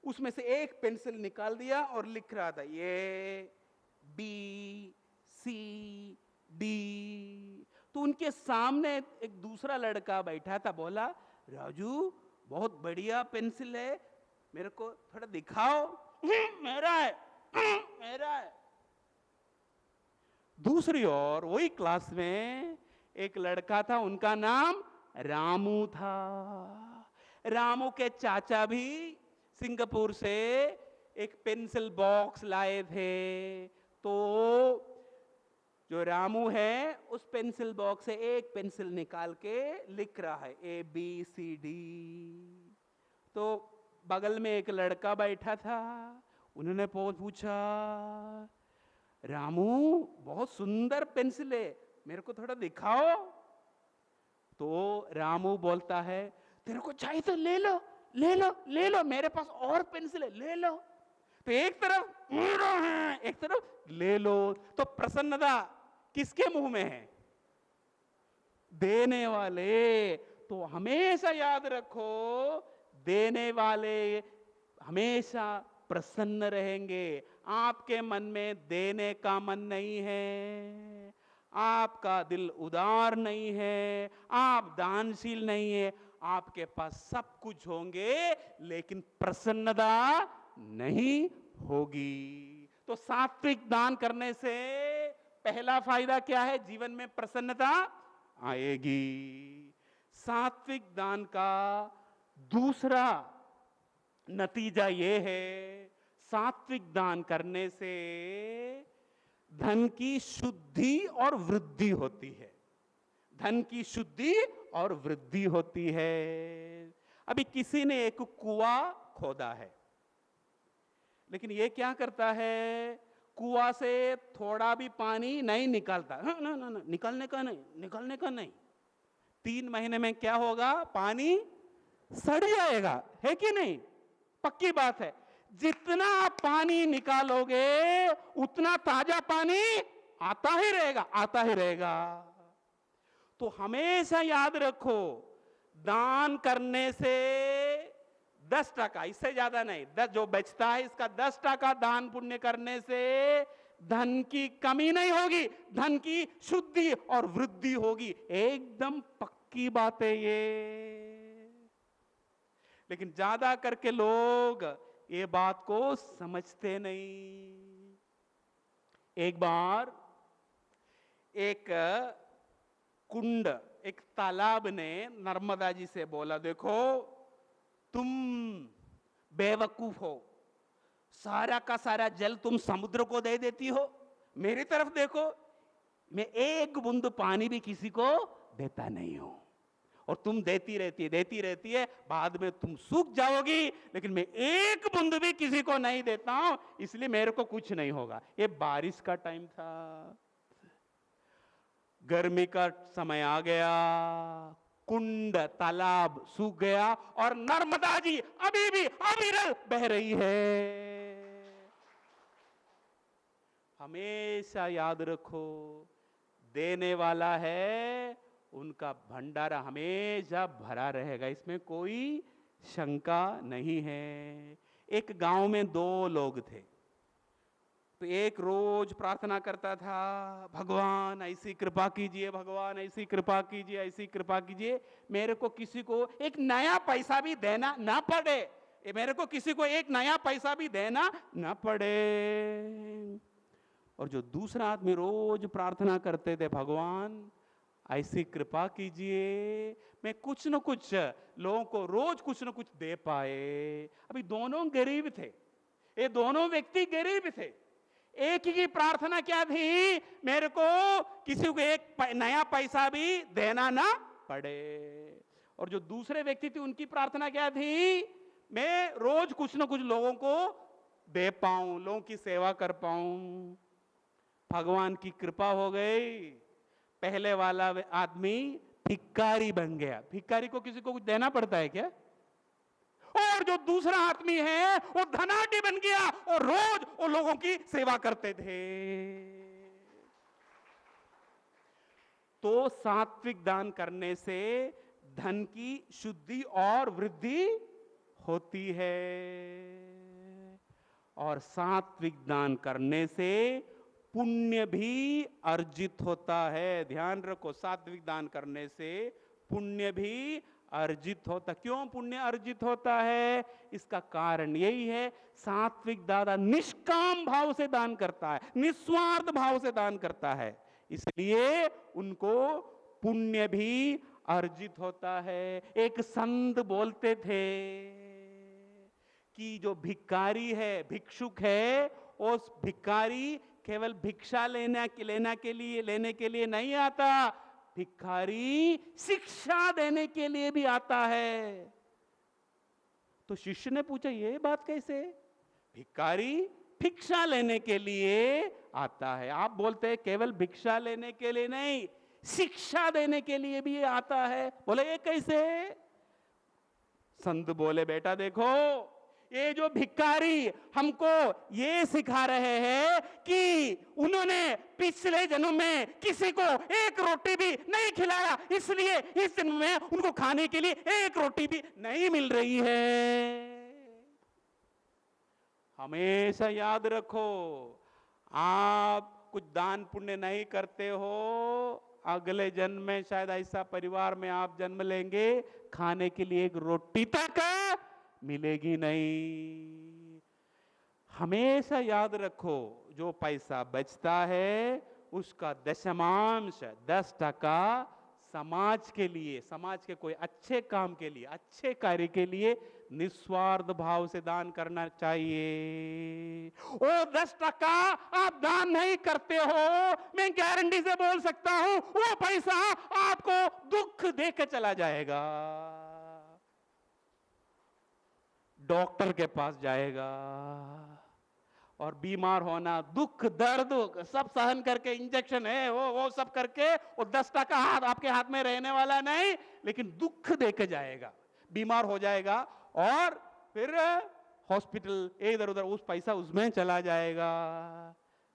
उसमें से एक पेंसिल निकाल दिया और लिख रहा था ये बी सी डी। तो उनके सामने एक दूसरा लड़का बैठा था, बोला राजू बहुत बढ़िया पेंसिल है, मेरे को थोड़ा दिखाओ। मेरा है, मेरा है। दूसरी ओर वही क्लास में एक लड़का था, उनका नाम रामू था। रामू के चाचा भी सिंगापुर से एक पेंसिल बॉक्स लाए थे। तो जो रामू है उस पेंसिल बॉक्स से एक पेंसिल निकाल के लिख रहा है ए बी सी डी। तो बगल में एक लड़का बैठा था, उन्होंने पूछा रामू बहुत सुंदर पेंसिल है, मेरे को थोड़ा दिखाओ। तो रामू बोलता है तेरे को चाहिए तो ले लो, ले लो, ले लो, मेरे पास और पेंसिल है, ले लो। तो एक तरफ मेरा है, एक तरफ ले लो। तो प्रसन्नता किसके मुंह में है? देने वाले। तो हमेशा याद रखो, देने वाले हमेशा प्रसन्न रहेंगे। आपके मन में देने का मन नहीं है, आपका दिल उदार नहीं है, आप दानशील नहीं है, आपके पास सब कुछ होंगे लेकिन प्रसन्नता नहीं होगी। तो सात्विक दान करने से पहला फायदा क्या है? जीवन में प्रसन्नता आएगी। सात्विक दान का दूसरा नतीजा यह है, सात्विक दान करने से धन की शुद्धि और वृद्धि होती है। धन की शुद्धि और वृद्धि होती है। अभी किसी ने एक कुआं खोदा है, लेकिन ये क्या करता है? कुआं से थोड़ा भी पानी नहीं निकालता। ना ना ना, निकालने का नहीं, निकालने का नहीं। 3 महीने में क्या होगा? पानी सड़ जाएगा, है कि नहीं? पक्की बात है। जितना आप पानी निकालोगे उतना ताजा पानी आता ही रहेगा, आता ही रहेगा। तो हमेशा याद रखो, दान करने से 10%, इससे ज्यादा नहीं, 10 जो बचता है इसका 10% दान पुण्य करने से धन की कमी नहीं होगी, धन की शुद्धि और वृद्धि होगी। एकदम पक्की बात है ये। लेकिन ज्यादा करके लोग ये बात को समझते नहीं। एक बार एक कुंड, एक तालाब ने नर्मदा जी से बोला, देखो तुम बेवकूफ हो, सारा का सारा जल तुम समुद्र को दे देती हो, मेरी तरफ देखो, मैं एक बूंद पानी भी किसी को देता नहीं हूं, और तुम देती रहती है, बाद में तुम सूख जाओगी, लेकिन मैं एक बूंद भी किसी को नहीं देता हूं, इसलिए मेरे को कुछ नहीं होगा। ये बारिश का टाइम था, गर्मी का समय आ गया, कुंड तालाब सूख गया और नर्मदा जी अभी भी अविरल बह रही है। हमेशा याद रखो, देने वाला है उनका भंडारा हमेशा भरा रहेगा, इसमें कोई शंका नहीं है। एक गांव में 2 लोग थे, तो एक रोज प्रार्थना करता था, भगवान ऐसी कृपा कीजिए, भगवान ऐसी कृपा कीजिए, ऐसी कृपा कीजिए, मेरे को किसी को एक नया पैसा भी देना ना पड़े, मेरे को किसी को एक नया पैसा भी देना ना पड़े। और जो दूसरा आदमी रोज प्रार्थना करते थे, भगवान ऐसी कृपा कीजिए, मैं कुछ न कुछ लोगों को रोज कुछ न कुछ दे पाए। अभी दोनों गरीब थे, ये दोनों व्यक्ति गरीब थे। एक ही की प्रार्थना क्या थी, मेरे को किसी को एक नया पैसा भी देना ना पड़े। और जो दूसरे व्यक्ति थे उनकी प्रार्थना क्या थी, मैं रोज कुछ न कुछ लोगों को दे पाऊं, लोगों की सेवा कर पाऊं। भगवान की कृपा हो गई, पहले वाला आदमी भिखारी बन गया। भिखारी को किसी को कुछ देना पड़ता है क्या? और जो दूसरा आदमी है वो धनाढ्य बन गया और रोज वो लोगों की सेवा करते थे। तो सात्विक दान करने से धन की शुद्धि और वृद्धि होती है, और सात्विक दान करने से पुण्य भी अर्जित होता है। ध्यान रखो, सात्विक दान करने से पुण्य भी अर्जित होता। क्यों पुण्य अर्जित होता है? इसका कारण यही है, सात्विक दाता निष्काम भाव से दान करता है, निस्वार्थ भाव से दान करता है, इसलिए उनको पुण्य भी अर्जित होता है। एक संत बोलते थे कि जो भिखारी है, भिक्षुक है, उस भिखारी केवल भिक्षा लेने के लिए नहीं आता, भिखारी शिक्षा देने के लिए भी आता है। तो शिष्य ने पूछा, ये बात कैसे? भिखारी भिक्षा लेने के लिए आता है, आप बोलते हैं केवल भिक्षा लेने के लिए नहीं, शिक्षा देने के लिए भी आता है। बोले ये कैसे? संत बोले, बेटा देखो, ये जो भिखारी हमको ये सिखा रहे हैं कि उन्होंने पिछले जन्म में किसी को एक रोटी भी नहीं खिलाया, इसलिए इस जन्म में उनको खाने के लिए एक रोटी भी नहीं मिल रही है। हमेशा याद रखो, आप कुछ दान पुण्य नहीं करते हो, अगले जन्म में शायद ऐसा परिवार में आप जन्म लेंगे, खाने के लिए एक रोटी तक मिलेगी नहीं। हमेशा याद रखो, जो पैसा बचता है उसका दशमांश 10% समाज के लिए, समाज के कोई अच्छे काम के लिए, अच्छे कार्य के लिए निस्वार्थ भाव से दान करना चाहिए। वो 10% आप दान नहीं करते हो, मैं गारंटी से बोल सकता हूं, वो पैसा आपको दुख देके चला जाएगा। डॉक्टर के पास जाएगा और बीमार होना, दुख दर्द सब सहन करके, इंजेक्शन है वो सब करके, वो 10% हाथ आपके हाथ में रहने वाला नहीं, लेकिन दुख देके जाएगा, बीमार हो जाएगा और फिर हॉस्पिटल इधर उधर, उस पैसा उसमें चला जाएगा।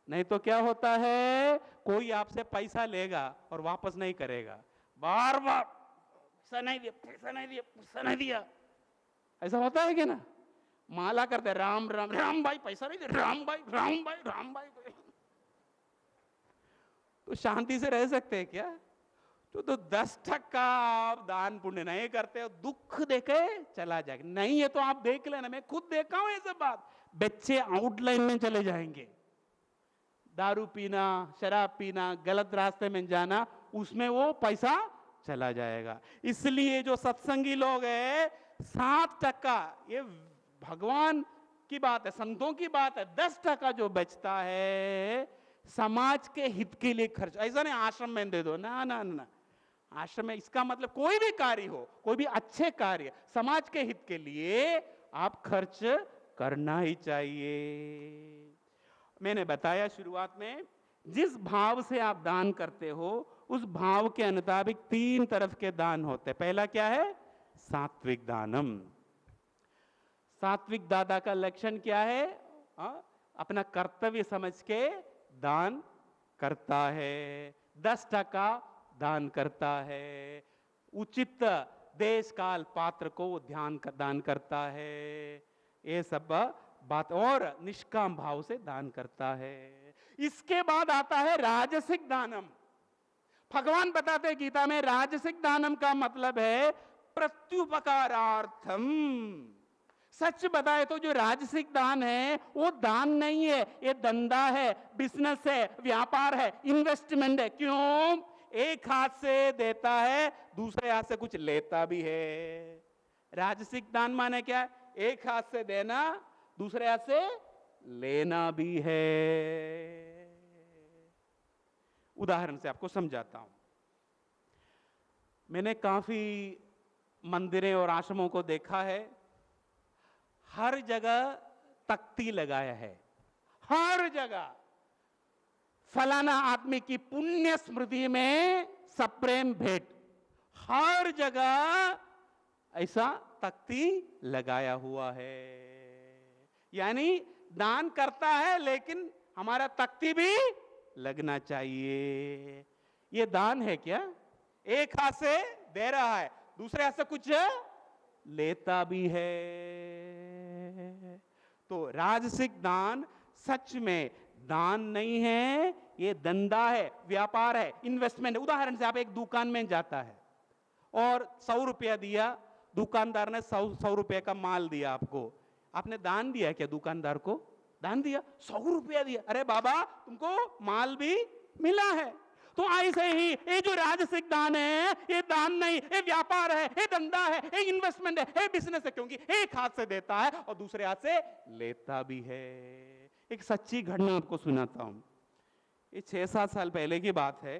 नहीं तो क्या होता है, कोई आपसे पैसा लेगा और वापस नहीं करेगा, बार बार पैसा नहीं दिया, पैसा नहीं दिया, पैसा नहीं दिया, ऐसा होता है क्या ना? माला करते राम राम राम भाई पैसा नहीं दे, राम भाई राम भाई राम भाई, तो शांति से रह सकते हैं क्या? तो 10% आप दान पुण्य नहीं करते हो, दुख देके चला जाएगा। नहीं है तो आप देख लेना, मैं खुद देखा हूं ये सब बात। बच्चे आउटलाइन में चले जाएंगे, दारू पीना, शराब पीना, गलत रास्ते में जाना, उसमें वो पैसा चला जाएगा। इसलिए जो सत्संगी लोग हैं 7%, ये भगवान की बात है, संतों की बात है, 10% जो बचता है समाज के हित के लिए खर्च। ऐसा नहीं आश्रम में दे दो, ना ना ना, आश्रम में इसका मतलब कोई भी कार्य हो, कोई भी अच्छे कार्य समाज के हित के लिए आप खर्च करना ही चाहिए। मैंने बताया शुरुआत में, जिस भाव से आप दान करते हो उस भाव के मुताबिक 3 तरफ के दान होते हैं। पहला क्या है? सात्विक दानम। सात्विक दाता का लक्षण क्या है? अपना कर्तव्य समझ के दान करता है, 10% दान करता है, उचित देश काल पात्र को दान करता है, ये सब बात, और निष्काम भाव से दान करता है। इसके बाद आता है राजसिक दानम। भगवान बताते हैं गीता में, राजसिक दानम का मतलब है प्रत्युपकारार्थम। सच बताए तो जो राजसिक दान है वो दान नहीं है, ये धंधा है, बिजनेस है, व्यापार है, इन्वेस्टमेंट है। क्यों? एक हाथ से देता है, दूसरे हाथ से कुछ लेता भी है। राजसिक दान माने क्या? एक हाथ से देना, दूसरे हाथ से लेना भी है। उदाहरण से आपको समझाता हूं। मैंने काफी मंदिरें और आश्रमों को देखा है, हर जगह तख्ती लगाया है, हर जगह फलाना आदमी की पुण्य स्मृति में सप्रेम भेंट, हर जगह ऐसा तख्ती लगाया हुआ है। यानी दान करता है लेकिन हमारा तख्ती भी लगना चाहिए। ये दान है क्या? एक हाथ से दे रहा है, दूसरे हाथ से कुछ लेता भी है। तो राजसिक दान सच में दान नहीं है, ये धंधा है, व्यापार है, इन्वेस्टमेंट है। उदाहरण से आप एक दुकान में जाता है और 100 रुपया दिया, दुकानदार ने 100 रुपये का माल दिया आपको, आपने दान दिया क्या? दुकानदार को दान दिया, 100 रुपया दिया, अरे बाबा तुमको माल भी मिला है। तो ऐसे ही ये जो राजसिक दान है, ये दान नहीं, ये व्यापार है, ये धंधा है, ये इन्वेस्टमेंट है, ये बिजनेस है। क्योंकि एक हाथ से देता है और दूसरे हाथ से लेता भी है। एक सच्ची घटना आपको सुनाता हूं। ये 6-7 साल पहले की बात है।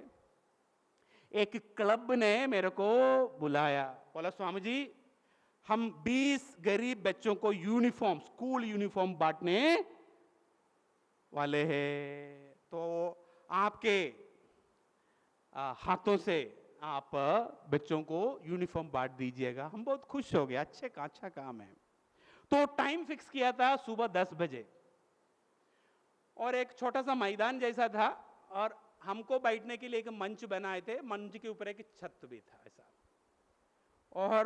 एक क्लब ने मेरे को बुलाया, बोला स्वामी जी हम 20 गरीब बच्चों को यूनिफॉर्म, स्कूल यूनिफॉर्म बांटने वाले हैं, तो आपके हाथों से आप बच्चों को यूनिफॉर्म बांट दीजिएगा। हम बहुत खुश हो गए, अच्छा काम है। तो टाइम फिक्स किया था सुबह 10 बजे, और एक छोटा सा मैदान जैसा था, और हमको बैठने के लिए एक मंच बनाए थे, मंच के ऊपर एक छत भी था ऐसा, और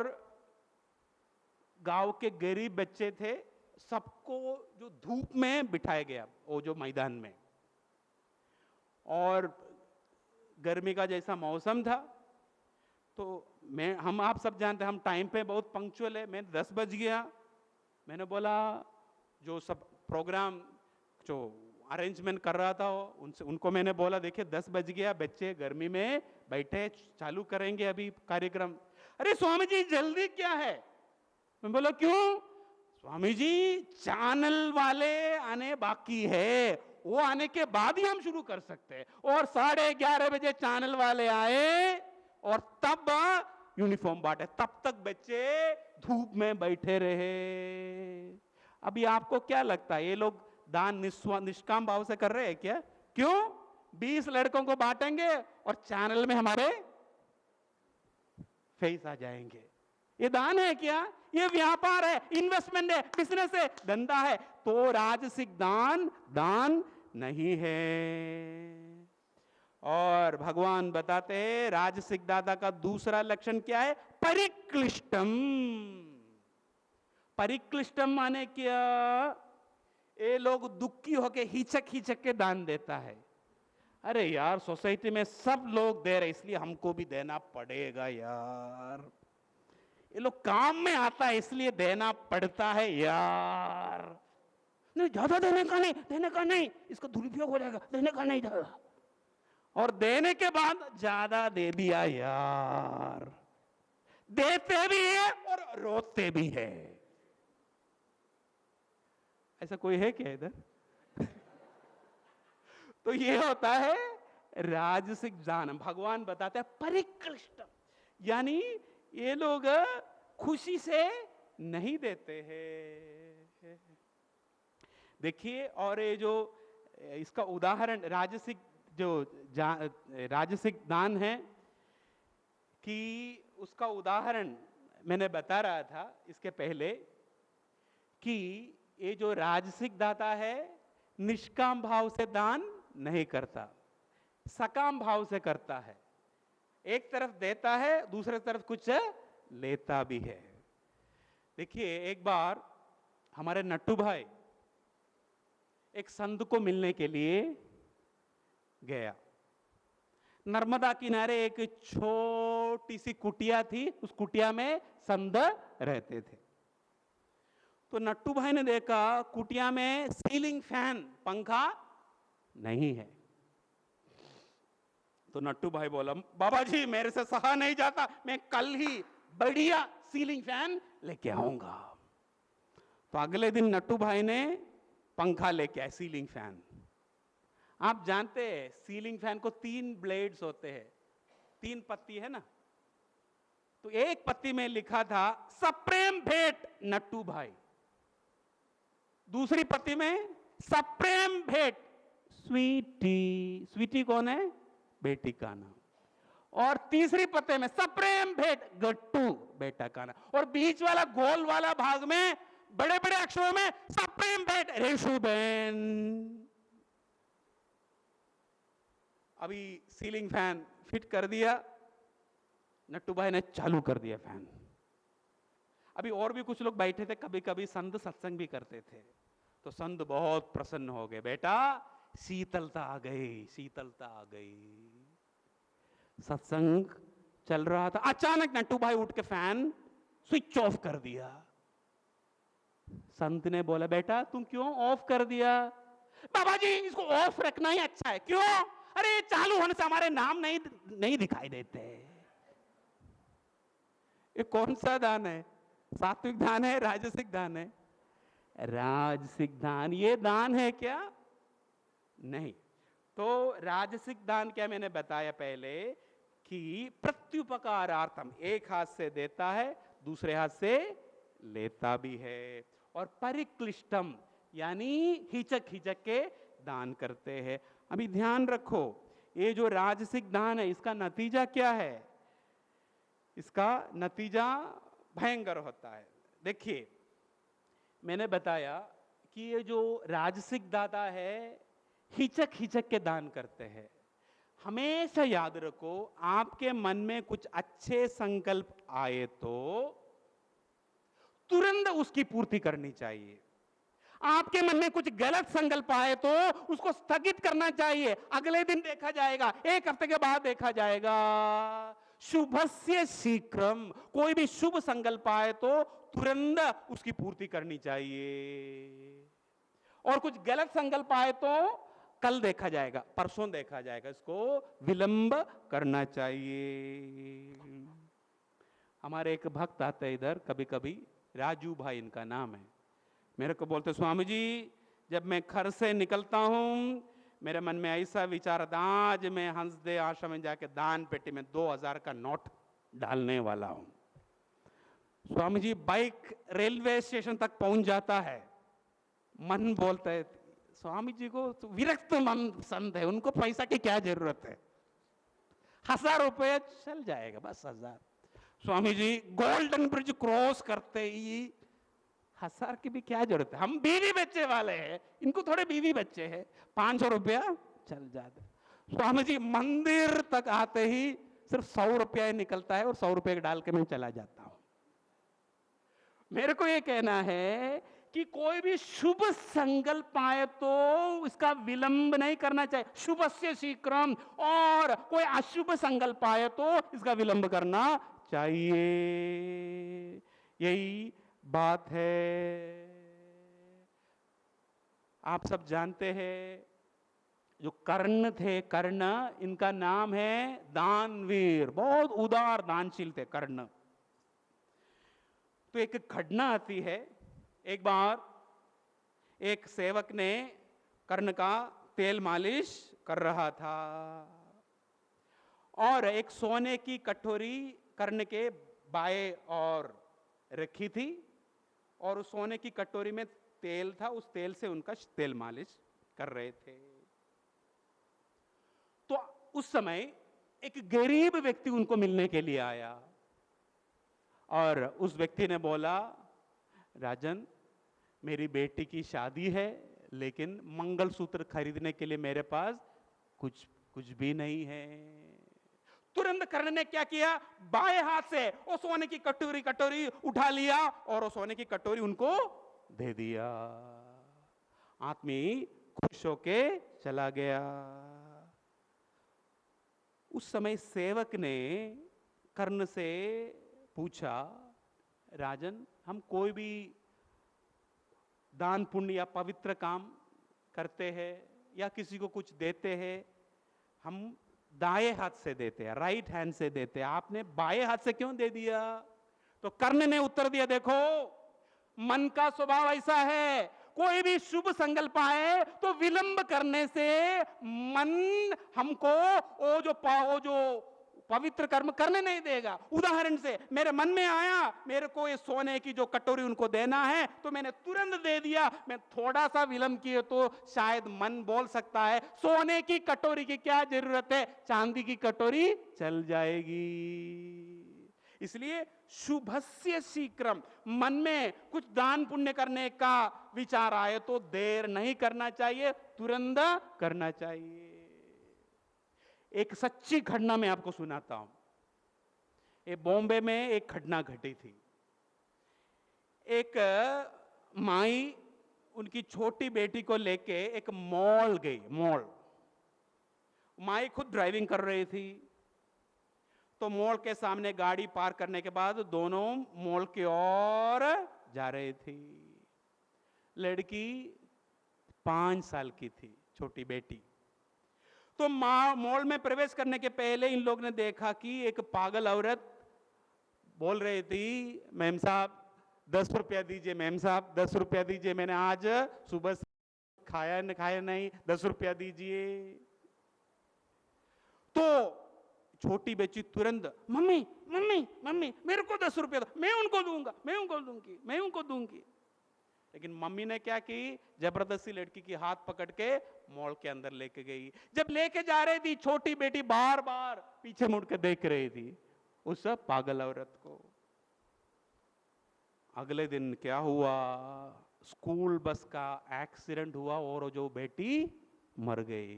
गांव के गरीब बच्चे थे, सबको जो धूप में बिठाया गया वो जो मैदान में, और गर्मी का जैसा मौसम था। तो हम आप सब जानते हैं हम टाइम पे बहुत पंक्चुअल है। मैं 10 बज गया, मैंने बोला जो सब प्रोग्राम जो अरेंजमेंट कर रहा था उनको मैंने बोला देखिए 10 बज गया, बच्चे गर्मी में बैठे, चालू करेंगे अभी कार्यक्रम। अरे स्वामी जी जल्दी क्या है? मैं बोला क्यों? स्वामी जी चैनल वाले आने बाकी है, वो आने के बाद ही हम शुरू कर सकते हैं। और 11:30 बजे चैनल वाले आए और तब यूनिफॉर्म बांटे, तब तक बच्चे धूप में बैठे रहे। अभी आपको क्या लगता है ये लोग दान निष्काम भाव से कर रहे हैं क्या? क्यों? 20 लड़कों को बांटेंगे और चैनल में हमारे फेस आ जाएंगे। ये दान है क्या? ये व्यापार है, इन्वेस्टमेंट है, बिजनेस है, धंधा है। तो राजसिक दान दान नहीं है। और भगवान बताते हैं राजसिक दाता का दूसरा लक्षण क्या है? परिक्लिष्टम। परिक्लिष्टम माने क्या? ये लोग दुखी होके हिचक हिचक के दान देता है। अरे यार सोसाइटी में सब लोग दे रहे इसलिए हमको भी देना पड़ेगा यार। ये लोग काम में आता है इसलिए देना पड़ता है यार। नहीं ज्यादा देने का नहीं, देने का नहीं, इसका दुरुपयोग हो जाएगा, देने का नहीं ज्यादा। और देने के बाद ज्यादा दे दिया यार। देते भी है और रोते भी है। ऐसा कोई है क्या इधर? तो ये होता है राजसिक दान। भगवान बताते हैं परिक्लिष्ट, यानी ये लोग खुशी से नहीं देते हैं। देखिए, और ये जो इसका उदाहरण राजसिक राजसिक दान है कि उसका उदाहरण मैंने बता रहा था इसके पहले कि ये जो राजसिक दाता है निष्काम भाव से दान नहीं करता, सकाम भाव से करता है। एक तरफ देता है, दूसरे तरफ कुछ लेता भी है। देखिए, एक बार हमारे नट्टू भाई एक संत को मिलने के लिए गया। नर्मदा किनारे एक छोटी सी कुटिया थी, उस कुटिया में संत रहते थे। तो नट्टू भाई ने देखा कुटिया में सीलिंग फैन, पंखा नहीं है। तो नट्टू भाई बोला, बाबा जी मेरे से सहा नहीं जाता, मैं कल ही बढ़िया सीलिंग फैन लेके आऊंगा। तो अगले दिन नट्टू भाई ने पंखा लेके आए, सीलिंग फैन। आप जानते हैं सीलिंग फैन को 3 ब्लेड्स होते हैं, 3 पत्ती है ना। तो एक पत्ती में लिखा था सप्रेम भेंट नट्टू भाई, दूसरी पत्ती में सप्रेम भेंट स्वीटी। स्वीटी कौन है? बेटी का नाम। और तीसरी पत्ते में सप्रेम भेंट गट्टू, बेटा का नाम। और बीच वाला गोल वाला भाग में बड़े बड़े अक्षरों में सप्रेम भेंट रेशुबेन। अभी सीलिंग फैन फिट कर दिया, नट्टू भाई ने चालू कर दिया फैन। अभी और भी कुछ लोग बैठे थे, कभी कभी संत सत्संग भी करते थे। तो संत बहुत प्रसन्न हो गए, बेटा शीतलता आ गई, शीतलता आ गई। सत्संग चल रहा था, अचानक नट्टू भाई उठ के फैन स्विच ऑफ कर दिया। संत ने बोला, बेटा तुम क्यों ऑफ कर दिया? बाबा जी इसको ऑफ रखना ही अच्छा है। क्यों? अरे चालू होने से हमारे नाम नहीं दिखाई देते। ये कौन सा दान है? सात्विक दान है, राजसिक दान है? राजसिक दान। ये दान है क्या? नहीं। तो राजसिक दान क्या मैंने बताया पहले कि प्रत्युपकारार्थम, एक हाथ से देता है, दूसरे हाथ से लेता भी है। और परिक्लिष्टम यानी हिचक हिचक के दान करते हैं। अभी ध्यान रखो, ये जो राजसिक दान है इसका नतीजा क्या है? इसका नतीजा भयंकर होता है। देखिए, मैंने बताया कि ये जो राजसिक दाता है हिचक हिचक के दान करते हैं। हमेशा याद रखो, आपके मन में कुछ अच्छे संकल्प आए तो तुरंत उसकी पूर्ति करनी चाहिए। आपके मन में कुछ गलत संकल्प आए तो उसको स्थगित करना चाहिए। अगले दिन देखा जाएगा, एक हफ्ते के बाद देखा जाएगा। शुभस्य शीघ्रम, कोई भी शुभ संकल्प आए तो तुरंत उसकी पूर्ति करनी चाहिए। और कुछ गलत संकल्प आए तो कल देखा जाएगा, परसों देखा जाएगा, इसको विलंब करना चाहिए। हमारे एक भक्त आते हैं इधर कभी कभी, राजू भाई इनका नाम है। मेरे को बोलते, स्वामी जी जब मैं घर से निकलता हूं मेरे मन में ऐसा विचार था, आज मैं हंसदे आश्रम में जाके दान पेटी में 2000 का नोट डालने वाला हूं। Swami ji bike railway station तक पहुंच जाता है, मन बोलता है स्वामी जी को तो विरक्त मन संत है, उनको पैसा की क्या जरूरत है, 1000 रुपये चल जाएगा, बस 1000। Swami ji golden bridge cross करते ही 1000 की भी क्या जरूरत है, हम बीवी बच्चे वाले हैं, इनको थोड़े बीवी बच्चे हैं, 500 रुपया चल जाते। स्वामी जी मंदिर तक आते ही सिर्फ 100 रुपया निकलता है और 100 रुपये डाल के मैं चला जाता हूं। मेरे को ये कहना है कि कोई भी शुभ संकल्प आए तो इसका विलंब नहीं करना चाहिए, शुभस्य शीघ्रम, और कोई अशुभ संकल्प आए तो इसका विलंब करना चाहिए। यही बात है। आप सब जानते हैं जो कर्ण थे, कर्ण, इनका नाम है दानवीर, बहुत उदार दानशील थे कर्ण। तो एक घटना आती है, एक बार एक सेवक ने कर्ण का तेल मालिश कर रहा था और एक सोने की कटोरी कर्ण के बाएं ओर रखी थी और उस सोने की कटोरी में तेल था, उस तेल से उनका तेल मालिश कर रहे थे। तो उस समय एक गरीब व्यक्ति उनको मिलने के लिए आया और उस व्यक्ति ने बोला, राजन, मेरी बेटी की शादी है लेकिन मंगलसूत्र खरीदने के लिए मेरे पास कुछ भी नहीं है। तुरंत कर्ण ने क्या किया, बाएं हाथ से वो सोने की कटोरी उठा लिया और वो सोने की कटोरी उनको दे दिया। आदमी खुश होके चला गया। उस समय सेवक ने कर्ण से पूछा, राजन, हम कोई भी दान पुण्य या पवित्र काम करते हैं या किसी को कुछ देते हैं, हम दाएं हाथ से देते हैं, राइट हैंड से देते हैं, आपने बाएं हाथ से क्यों दे दिया? तो कर्ण ने उत्तर दिया, देखो मन का स्वभाव ऐसा है, कोई भी शुभ संकल्प आए तो विलंब करने से मन हमको वो जो पवित्र कर्म करने नहीं देगा। उदाहरण से मेरे मन में आया मेरे को ये सोने की जो कटोरी उनको देना है तो मैंने तुरंत दे दिया, मैं थोड़ा सा विलंब किए तो शायद मन बोल सकता है सोने की कटोरी की क्या जरूरत है, चांदी की कटोरी चल जाएगी। इसलिए शुभस्य शीघ्रम, मन में कुछ दान पुण्य करने का विचार आए तो देर नहीं करना चाहिए, तुरंत करना चाहिए। एक सच्ची घटना मैं आपको सुनाता हूं। ये बॉम्बे में एक घटना घटी थी। एक माई उनकी छोटी बेटी को लेके एक मॉल गई। माई खुद ड्राइविंग कर रही थी, तो मॉल के सामने गाड़ी पार्क करने के बाद दोनों मॉल की ओर जा रही थी। लड़की 5 साल की थी, छोटी बेटी। तो मॉल में प्रवेश करने के पहले इन लोग ने देखा कि एक पागल औरत बोल रही थी, मैम साहब 10 रुपया दीजिए, मैम साहब 10 रुपया दीजिए, मैंने आज सुबह से खाया नहीं, 10 रुपया दीजिए। तो छोटी बेटी तुरंत, मम्मी मम्मी मम्मी मेरे को 10 रुपया दो, मैं उनको दूंगा, मैं उनको दूंगी। लेकिन मम्मी ने क्या की, जबरदस्ती लड़की की हाथ पकड़ के मॉल के अंदर लेके गई। जब लेके जा रही थी, छोटी बेटी बार बार पीछे मुड़ के देख रही थी उस पागल औरत को। अगले दिन क्या हुआ, स्कूल बस का एक्सीडेंट हुआ और जो बेटी मर गई।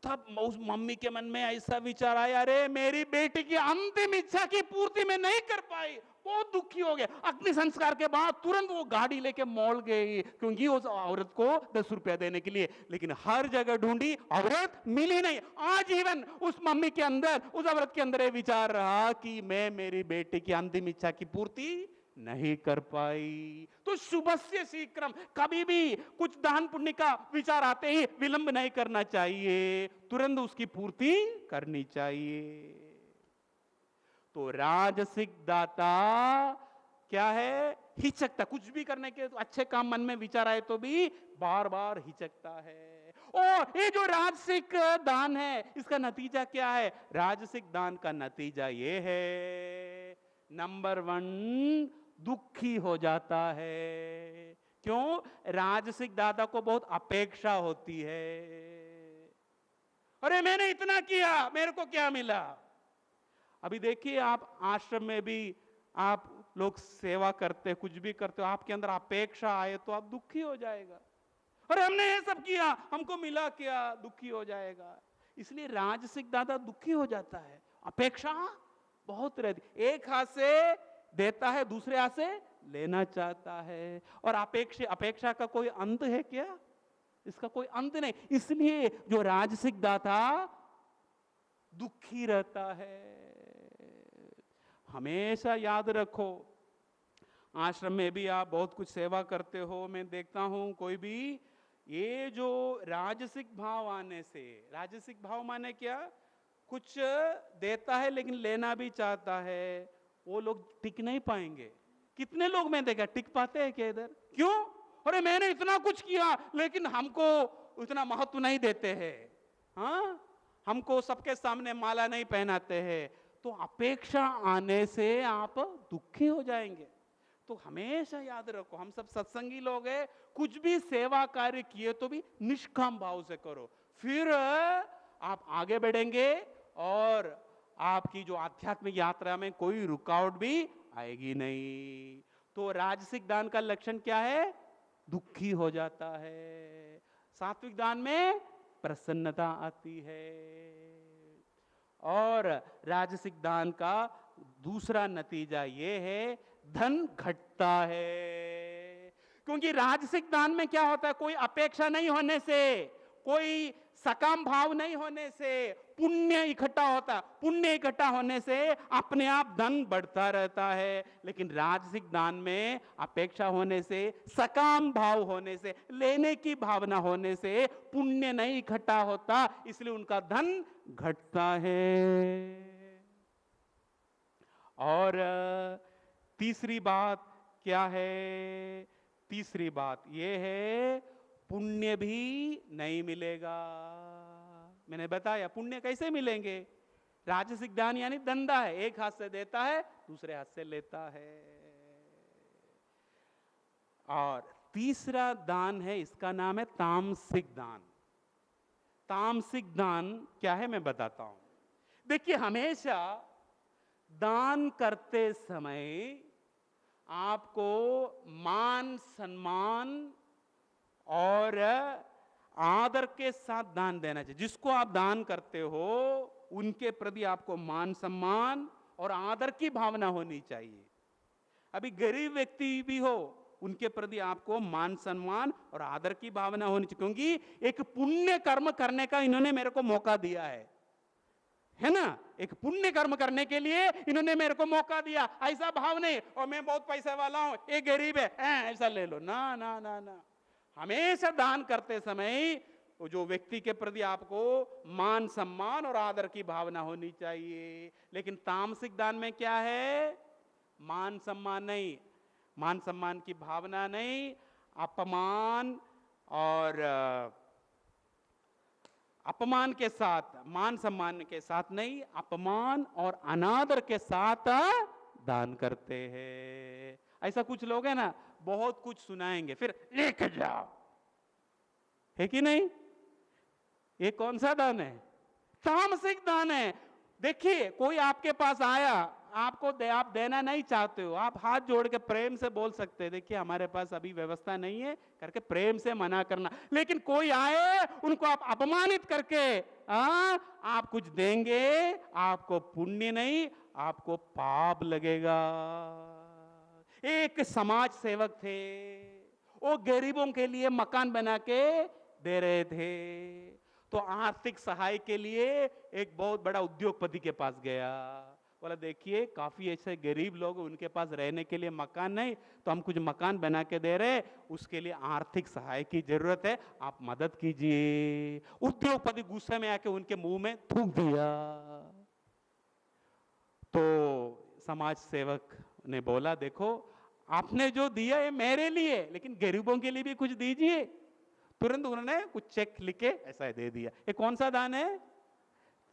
तब उस मम्मी के मन में ऐसा विचार आया, अरे मेरी बेटी की अंतिम इच्छा की पूर्ति में नहीं कर पाई, बहुत दुखी हो गए। अग्नि संस्कार के बाद तुरंत वो गाड़ी लेके मॉल गई, क्योंकि उस औरत को 10 रुपया देने के लिए। लेकिन हर जगह ढूंढी, औरत मिली नहीं। आजीवन उस मम्मी के अंदर, उस औरत के अंदर ये विचार रहा कि मैं मेरी बेटी की अंतिम इच्छा की पूर्ति नहीं कर पाई। तो शुभस्य शीघ्रम, कभी भी कुछ दान पुण्य का विचार आते ही विलंब नहीं करना चाहिए, तुरंत उसकी पूर्ति करनी चाहिए। तो राजसिक दाता क्या है, हिचकता, कुछ भी करने के अच्छे काम मन में विचार आए तो भी बार बार हिचकता है। और ये जो राजसिक दान है, इसका नतीजा क्या है? राजसिक दान का नतीजा ये है, नंबर 1, दुखी हो जाता है। क्यों? राजसिक दाता को बहुत अपेक्षा होती है। अरे मैंने इतना किया, मेरे को क्या मिला? अभी देखिए, आप आश्रम में भी आप लोग सेवा करते, कुछ भी करते हो, आपके अंदर अपेक्षा आए तो आप दुखी हो जाएगा। अरे हमने ये सब किया, हमको मिला क्या, दुखी हो जाएगा। इसलिए राजसिक दाता दुखी हो जाता है। अपेक्षा बहुत रहती, एक हाथ से देता है, दूसरे हाथ से लेना चाहता है। और अपेक्षा का कोई अंत है क्या? इसका कोई अंत नहीं। इसलिए जो राजसिक दाता दुखी रहता है। हमेशा याद रखो, आश्रम में भी आप बहुत कुछ सेवा करते हो, मैं देखता हूं, कोई भी ये जो राजसिक भाव आने से, राजसिक भाव माने क्या, कुछ देता है लेकिन लेना भी चाहता है, वो लोग टिक नहीं पाएंगे। कितने लोग मैं देखा टिक पाते हैं क्या इधर? क्यों? अरे मैंने इतना कुछ किया लेकिन हमको उतना महत्व नहीं देते हैं, हाँ, हमको सबके सामने माला नहीं पहनाते हैं। तो अपेक्षा आने से आप दुखी हो जाएंगे। तो हमेशा याद रखो, हम सब सत्संगी लोग हैं, कुछ भी सेवा कार्य किए तो भी निष्काम भाव से करो, फिर आप आगे बढ़ेंगे और आपकी जो आध्यात्मिक यात्रा में कोई रुकावट भी आएगी नहीं। तो राजसिक दान का लक्षण क्या है? दुखी हो जाता है। सात्विक दान में प्रसन्नता आती है। और राजसिक दान का दूसरा नतीजा ये है, धन घटता है। क्योंकि राजसिक दान में क्या होता है, कोई अपेक्षा नहीं होने से, कोई सकाम भाव नहीं होने से पुण्य इकट्ठा होता, पुण्य इकट्ठा होने से अपने आप धन बढ़ता रहता है। लेकिन राजसिक दान में अपेक्षा होने से, सकाम भाव होने से, लेने की भावना होने से पुण्य नहीं इकट्ठा होता, इसलिए उनका धन घटता है। और तीसरी बात क्या है? तीसरी बात यह है, पुण्य भी नहीं मिलेगा। मैंने बताया पुण्य कैसे मिलेंगे? राजसिक दान यानी धंधा है, एक हाथ से देता है, दूसरे हाथ से लेता है। और तीसरा दान है, इसका नाम है तामसिक दान। तामसिक दान क्या है मैं बताता हूं। देखिए, हमेशा दान करते समय आपको मान सम्मान और आदर के साथ दान देना चाहिए। जिसको आप दान करते हो उनके प्रति आपको मान सम्मान और आदर की भावना होनी चाहिए। अभी गरीब व्यक्ति भी हो, उनके प्रति आपको मान सम्मान और आदर की भावना होनी चाहिए, क्योंकि एक पुण्य कर्म करने का इन्होंने मेरे को मौका दिया है ना। एक पुण्य कर्म करने के लिए इन्होंने मेरे को मौका दिया, ऐसा भाव नहीं और मैं बहुत पैसे वाला हूं, ये गरीब है ऐसा ले लो, ना ना ना ना। हमेशा दान करते समय वो जो व्यक्ति के प्रति आपको मान सम्मान और आदर की भावना होनी चाहिए। लेकिन तामसिक दान में क्या है? मान सम्मान नहीं, मान सम्मान की भावना नहीं, अपमान और अपमान के साथ, मान सम्मान के साथ नहीं, अपमान और अनादर के साथ दान करते हैं। ऐसा कुछ लोग हैं ना, बहुत कुछ सुनाएंगे फिर लेके जाओ, है कि नहीं? ये कौन सा दान है? तामसिक दान है। देखिए, कोई आपके पास आया, आपको आप देना नहीं चाहते हो, आप हाथ जोड़ के प्रेम से बोल सकते हैं, देखिए हमारे पास अभी व्यवस्था नहीं है करके प्रेम से मना करना। लेकिन कोई आए, उनको आप अपमानित करके आप कुछ देंगे, आपको पुण्य नहीं, आपको पाप लगेगा। एक समाज सेवक थे, वो गरीबों के लिए मकान बना के दे रहे थे। तो आर्थिक सहाय के लिए एक बहुत बड़ा उद्योगपति के पास गया, बोला देखिए काफी ऐसे गरीब लोग, उनके पास रहने के लिए मकान नहीं, तो हम कुछ मकान बना के दे रहे, उसके लिए आर्थिक सहाय की जरूरत है, आप मदद कीजिए। उद्योगपति गुस्से में आके उनके मुंह में थूक दिया। तो समाज सेवक ने बोला देखो, आपने जो दिया है मेरे लिए, लेकिन गरीबों के लिए भी कुछ दीजिए। तुरंत उन्होंने कुछ चेक लिखे ऐसा दे दिया। ये कौन सा दान है?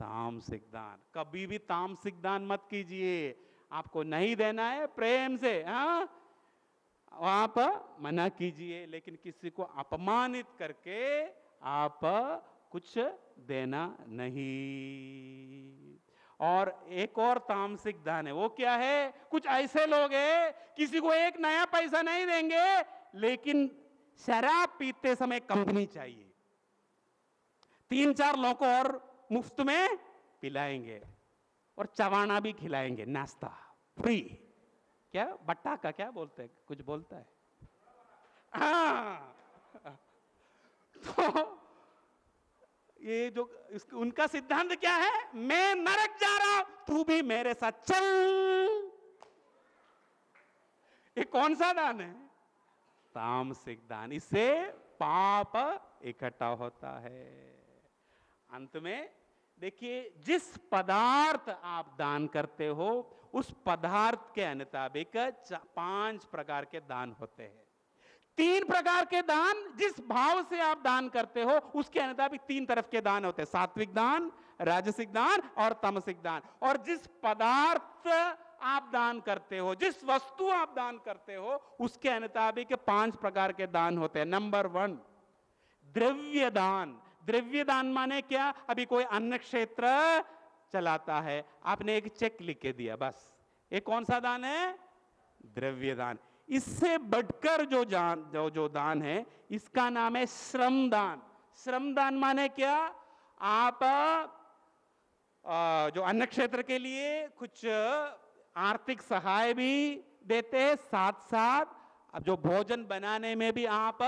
तामसिक दान। कभी भी तामसिक दान मत कीजिए। आपको नहीं देना है, प्रेम से आप मना कीजिए, लेकिन किसी को अपमानित करके आप कुछ देना नहीं। और एक और तामसिक दान है, वो क्या है? कुछ ऐसे लोग हैं, किसी को एक नया पैसा नहीं देंगे, लेकिन शराब पीते समय कंपनी चाहिए, 3-4 लोगों को और मुफ्त में पिलाएंगे और चवाना भी खिलाएंगे, नाश्ता फ्री। क्या बट्टा का क्या बोलते हैं, कुछ बोलता है हाँ। तो ये जो उनका सिद्धांत क्या है, मैं नरक जा रहा हूं, तू भी मेरे साथ चल। ये कौन सा दान है, तामसिक दान। इससे पाप इकट्ठा होता है। अंत में देखिए, जिस पदार्थ आप दान करते हो उस पदार्थ के मुताबिक 5 प्रकार के दान होते हैं। 3 प्रकार के दान, जिस भाव से आप दान करते हो उसके मुताबिक 3 तरफ के दान होते हैं, सात्विक दान, राजसिक दान और तमसिक दान। और जिस पदार्थ आप दान करते हो, जिस वस्तु आप दान करते हो उसके मुताबिक 5 प्रकार के दान होते हैं। नंबर 1 द्रव्य दान। द्रव्य दान माने क्या, अभी कोई अन्न क्षेत्र चलाता है, आपने एक चेक लिख के दिया, बस। ये कौन सा दान है, द्रव्य दान। इससे बढ़कर जो दान है इसका नाम है श्रम दान। श्रम दान माने क्या, आप जो अन्न क्षेत्र के लिए कुछ आर्थिक सहाय भी देते हैं, साथ साथ अब जो भोजन बनाने में भी आप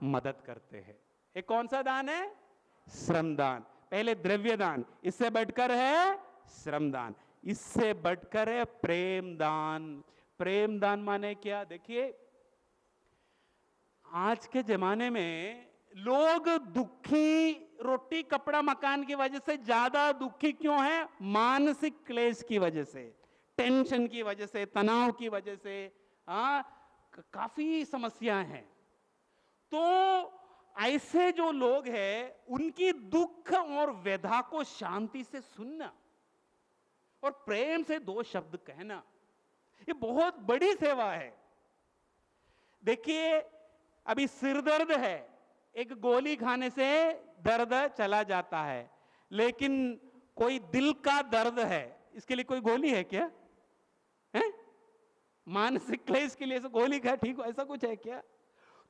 मदद करते हैं। ये कौन सा दान है, श्रम दान। पहले द्रव्य दान, इससे बढ़कर है श्रम दान, इससे बढ़कर है प्रेम दान। प्रेम दान माने क्या, देखिए आज के जमाने में लोग दुखी, रोटी कपड़ा मकान की वजह से ज्यादा दुखी क्यों है, मानसिक क्लेश की वजह से, टेंशन की वजह से, तनाव की वजह से, काफी समस्याएं हैं। तो ऐसे जो लोग हैं उनकी दुख और व्यथा को शांति से सुनना और प्रेम से 2 शब्द कहना, ये बहुत बड़ी सेवा है। देखिए अभी सिर दर्द है, एक गोली खाने से दर्द चला जाता है, लेकिन कोई दिल का दर्द है, इसके लिए कोई गोली है क्या, है? मानसिक क्लेश के लिए गोली खा ठीक हो, ऐसा कुछ है क्या?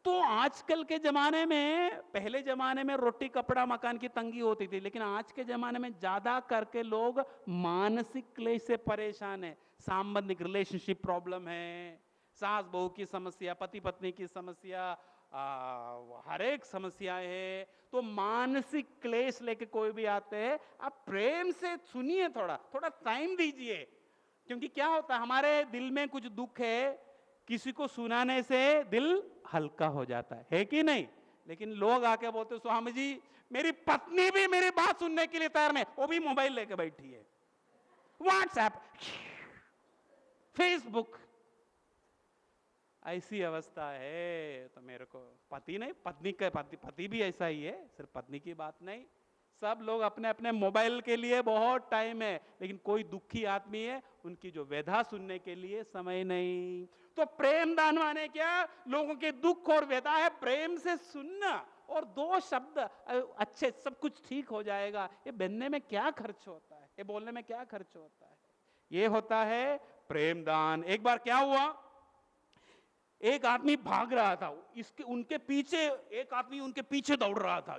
तो आजकल के जमाने में, पहले जमाने में रोटी कपड़ा मकान की तंगी होती थी, लेकिन आज के जमाने में ज्यादा करके लोग मानसिक क्लेश से परेशान है। सांबंधिक रिलेशनशिप प्रॉब्लम है, सास बहू की समस्या, पति पत्नी की समस्या, हर एक समस्याएं है। तो मानसिक क्लेश लेके कोई भी आते हैं, आप प्रेम से सुनिए, थोड़ा थोड़ा टाइम दीजिए। क्योंकि क्या होता है, हमारे दिल में कुछ दुख है, किसी को सुनाने से दिल हल्का हो जाता है कि नहीं? लेकिन लोग आके बोलते स्वामी जी मेरी पत्नी भी मेरी बात सुनने के लिए तैयार नहीं, वो भी मोबाइल लेके बैठी है, व्हाट्सएप, फेसबुक, ऐसी अवस्था है। तो मेरे को पति नहीं, पत्नी का पति भी ऐसा ही है, सिर्फ पत्नी की बात नहीं, सब लोग अपने अपने मोबाइल के लिए बहुत टाइम है, लेकिन कोई दुखी आदमी है, उनकी जो व्यथा सुनने के लिए समय नहीं। तो प्रेम दान माने क्या, लोगों के दुख और व्यथा है प्रेम से सुनना और 2 शब्द अच्छे, सब कुछ ठीक हो जाएगा। ये बनने में क्या खर्च होता है, ये बोलने में क्या खर्च होता है, ये होता है प्रेम दान। एक बार क्या हुआ, एक आदमी भाग रहा था, उनके पीछे एक आदमी उनके पीछे दौड़ रहा था।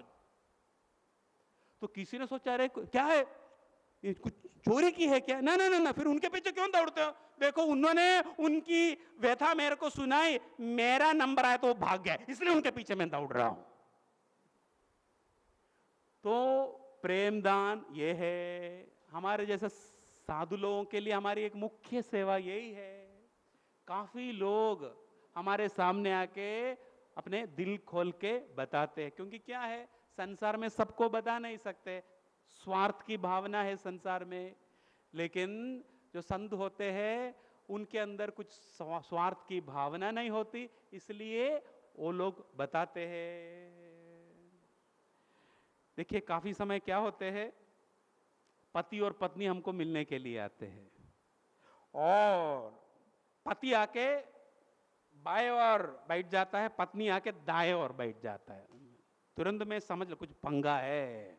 तो किसी ने सोचा अरे क्या है, ये कुछ चोरी की है क्या? ना ना ना ना, फिर उनके पीछे क्यों दौड़ते हो? देखो उन्होंने उनकी व्यथा मेरे को सुनाई, मेरा नंबर आया तो वो भाग गया, इसलिए उनके पीछे मैं दौड़ रहा हूं। तो प्रेम दान ये है। हमारे जैसे साधु लोगों के लिए हमारी एक मुख्य सेवा यही है। काफी लोग हमारे सामने आके अपने दिल खोल के बताते हैं, क्योंकि क्या है, संसार में सबको बता नहीं सकते, स्वार्थ की भावना है संसार में। लेकिन जो संत होते हैं उनके अंदर कुछ स्वार्थ की भावना नहीं होती, इसलिए वो लोग बताते हैं। देखिए काफी समय क्या होते हैं, पति और पत्नी हमको मिलने के लिए आते हैं और पति आके बाएं ओर बैठ जाता है, पत्नी आके दाएं ओर बैठ जाता है। तुरंत में समझ लो कुछ पंगा है।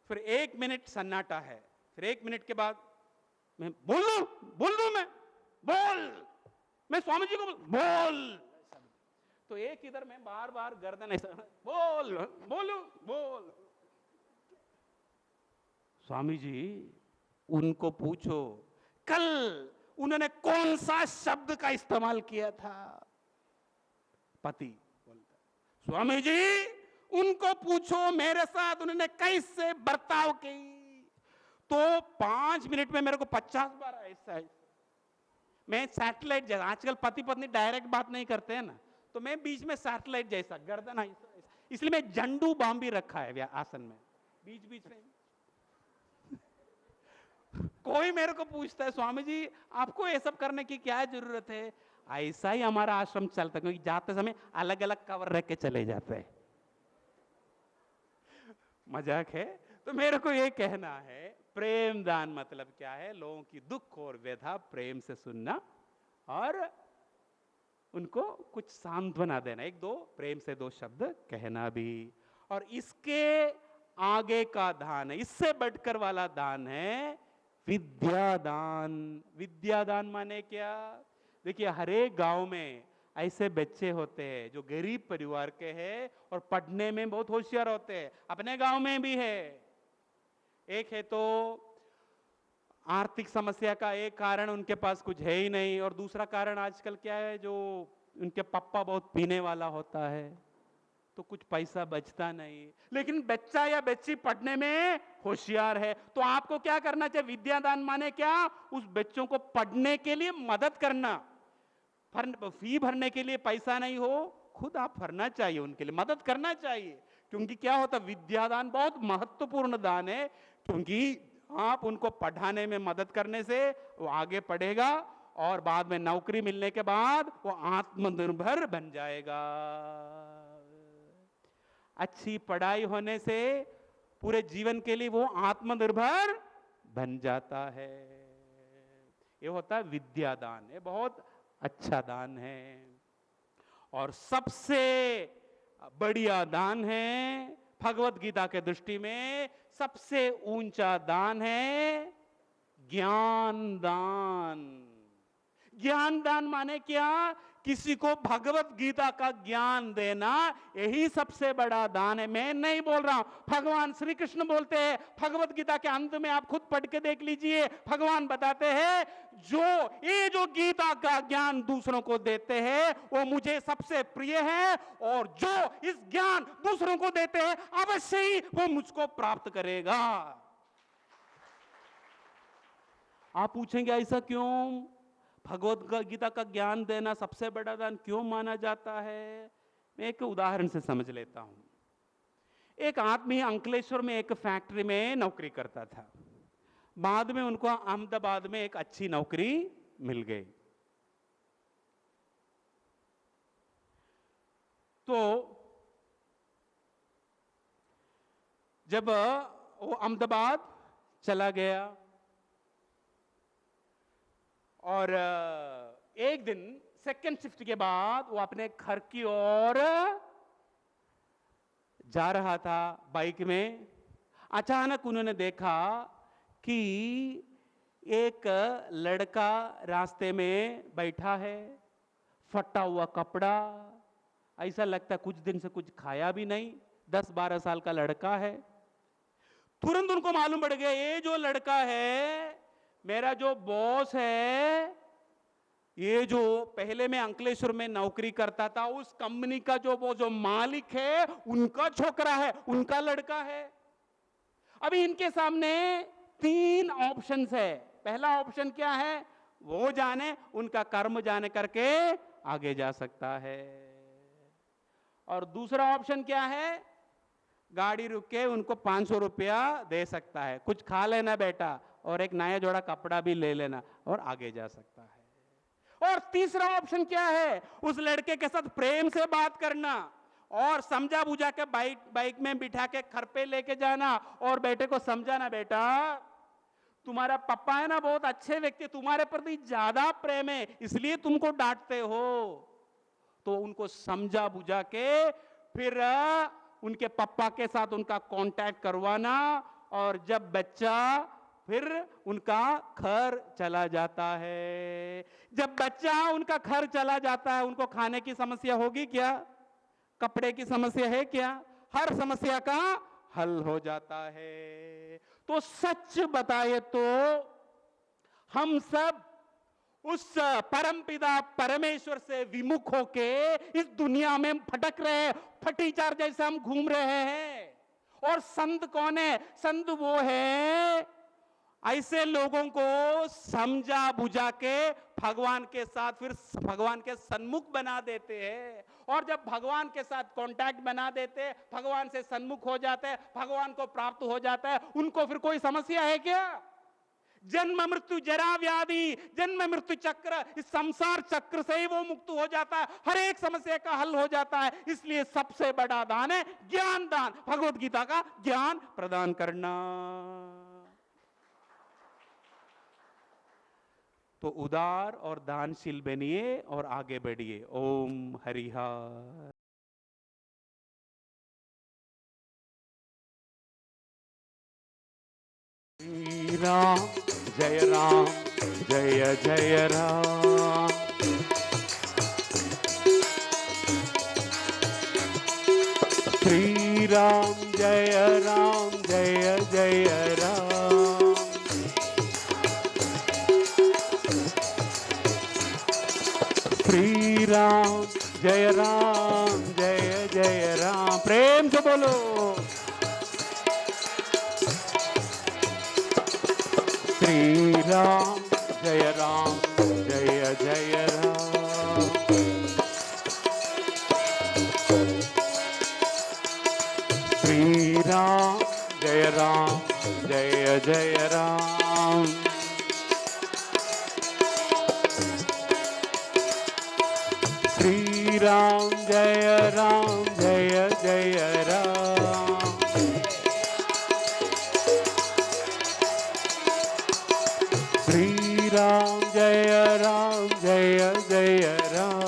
फिर 1 मिनट सन्नाटा है, फिर 1 मिनट के बाद मैं बोल दूं मैं स्वामी जी को बोल। तो एक इधर में बार बार गर्दन ऐसा, बोल बोलो बोल। स्वामी जी उनको पूछो कल उन्होंने कौन सा शब्द का इस्तेमाल किया था। पति बोलता, स्वामी जी उनको पूछो मेरे साथ उन्होंने कैसे बर्ताव की। तो 5 मिनट में मेरे को 50 बार ऐसा है। मैं सैटेलाइट जैसा, आजकल पति पत्नी डायरेक्ट बात नहीं करते हैं ना, तो मैं बीच में सैटेलाइट जैसा गर्दन ऐसा, इसलिए मैं झंडू बाम भी रखा है आसन में बीच बीच में। कोई मेरे को पूछता है स्वामी जी आपको ये सब करने की क्या जरूरत है। ऐसा ही हमारा आश्रम चलता है, क्योंकि जाते समय अलग अलग कवर रख के चले जाते हैं। मजाक है। तो मेरे को ये कहना है प्रेम दान मतलब क्या है, लोगों की दुख और व्यथा प्रेम से सुनना और उनको कुछ सांत्वना देना, एक दो प्रेम से 2 शब्द कहना भी। और इसके आगे का दान है, इससे बढ़कर वाला दान है विद्यादान। विद्यादान माने क्या? देखिए हर एक गांव में ऐसे बच्चे होते हैं जो गरीब परिवार के हैं और पढ़ने में बहुत होशियार होते हैं, अपने गांव में भी है। एक है तो आर्थिक समस्या का एक कारण उनके पास कुछ है ही नहीं, और दूसरा कारण आजकल क्या है, जो उनके पापा बहुत पीने वाला होता है तो कुछ पैसा बचता नहीं, लेकिन बच्चा या बच्ची पढ़ने में होशियार है। तो आपको क्या करना चाहिए? विद्यादान माने क्या? उस बच्चों को पढ़ने के लिए मदद करना। फी भरने के लिए पैसा नहीं हो, खुद आप भरना चाहिए, उनके लिए मदद करना चाहिए। क्योंकि क्या होता, विद्यादान बहुत महत्वपूर्ण दान है, क्योंकि आप उनको पढ़ाने में मदद करने से वो आगे पढ़ेगा और बाद में नौकरी मिलने के बाद वो आत्मनिर्भर बन जाएगा। अच्छी पढ़ाई होने से पूरे जीवन के लिए वो आत्मनिर्भर बन जाता है। ये होता है विद्यादान, ये बहुत अच्छा दान है। और सबसे बढ़िया दान है भगवत गीता के दृष्टि में सबसे ऊंचा दान है ज्ञान दान। ज्ञान दान माने क्या? किसी को भगवत गीता का ज्ञान देना, यही सबसे बड़ा दान है। मैं नहीं बोल रहा हूं, भगवान श्री कृष्ण बोलते हैं भगवत गीता के अंत में, आप खुद पढ़ के देख लीजिए। भगवान बताते हैं जो गीता का ज्ञान दूसरों को देते हैं वो मुझे सबसे प्रिय है, और जो इस ज्ञान दूसरों को देते हैं अवश्य ही वो मुझको प्राप्त करेगा। आप पूछेंगे ऐसा क्यों? भगवत गीता का ज्ञान देना सबसे बड़ा दान क्यों माना जाता है? मैं एक उदाहरण से समझ लेता हूं। एक आदमी अंकलेश्वर में एक फैक्ट्री में नौकरी करता था। बाद में उनको अहमदाबाद में एक अच्छी नौकरी मिल गई। तो जब वो अहमदाबाद चला गया और एक दिन सेकेंड शिफ्ट के बाद वो अपने घर की ओर जा रहा था बाइक में, अचानक उन्होंने देखा कि एक लड़का रास्ते में बैठा है, फटा हुआ कपड़ा, ऐसा लगता कुछ दिन से कुछ खाया भी नहीं, 10-12 साल का लड़का है। तुरंत उनको मालूम पड़ गया ये जो लड़का है मेरा जो बॉस है, ये जो पहले मैं अंकलेश्वर में नौकरी करता था उस कंपनी का जो मालिक है उनका छोकरा है, उनका लड़का है। अभी इनके सामने 3 ऑप्शंस है। पहला ऑप्शन क्या है? वो जाने, उनका कर्म जाने करके आगे जा सकता है। और दूसरा ऑप्शन क्या है? गाड़ी रुक के उनको 500 रुपया दे सकता है, कुछ खा लेना बेटा और एक नया जोड़ा कपड़ा भी ले लेना और आगे जा सकता है। और तीसरा ऑप्शन क्या है? उस लड़के के साथ प्रेम से बात करना और समझा बुझा के बाइक में बिठा के घर पे लेके जाना और बेटे को समझाना, बेटा तुम्हारा पापा है ना बहुत अच्छे व्यक्ति, तुम्हारे प्रति ज्यादा प्रेम है इसलिए तुमको डांटते हो। तो उनको समझा बुझा के फिर उनके पापा के साथ उनका कांटेक्ट करवाना, और जब बच्चा फिर उनका घर चला जाता है। जब बच्चा उनका घर चला जाता है, उनको खाने की समस्या होगी क्या? कपड़े की समस्या है क्या? हर समस्या का हल हो जाता है। तो सच बताए तो हम सब उस परमपिता परमेश्वर से विमुख होके इस दुनिया में भटक रहे, फटीचार जैसे हम घूम रहे हैं। और संत कौन है? संत वो है ऐसे लोगों को समझा बुझा के भगवान के साथ फिर भगवान के सन्मुख बना देते हैं। और जब भगवान के साथ कांटेक्ट बना देते, भगवान से सन्मुख हो जाते हैं, भगवान को प्राप्त हो जाता है, उनको फिर कोई समस्या है क्या? जन्म मृत्यु जरा व्याधि, जन्म मृत्यु चक्र, इस संसार चक्र से ही वो मुक्त हो जाता है, हर एक समस्या का हल हो जाता है। इसलिए सबसे बड़ा दान है ज्ञान दान, भगवत गीता का ज्ञान प्रदान करना। तो उदार और दानशील बनिए और आगे बढ़िए। ओम हरिहर। श्री राम जय राम, जय जय राम। श्री राम जय राम, जय जय राम। श्री राम जय राम, जय जय राम। प्रेम से बोलो। श्री राम जय राम, जय जय राम। श्री राम जय राम, जय जय राम। श्री राम जय राम, जय जय राम। श्री राम जय राम, जय जय राम।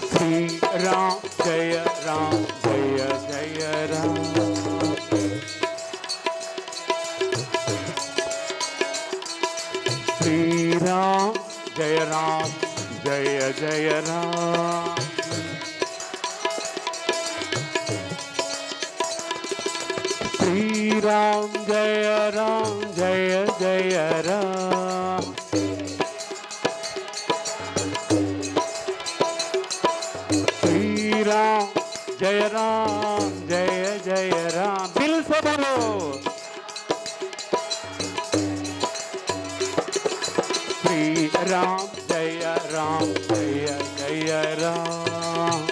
श्री राम जय राम, जय जय राम। श्री राम जय राम, जय जय राम। श्री राम जय राम, जय जय राम। श्री राम जय राम, जय जय राम। दिल से बोलो। श्री राम जय राम, जय जय राम।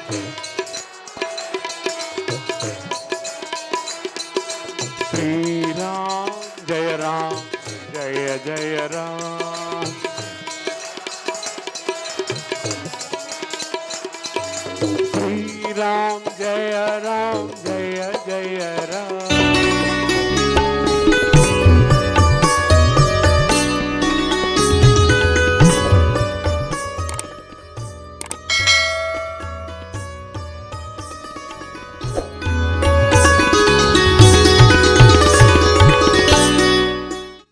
श्री राम जय राम, जय जय राम। श्री राम जय राम, जय जय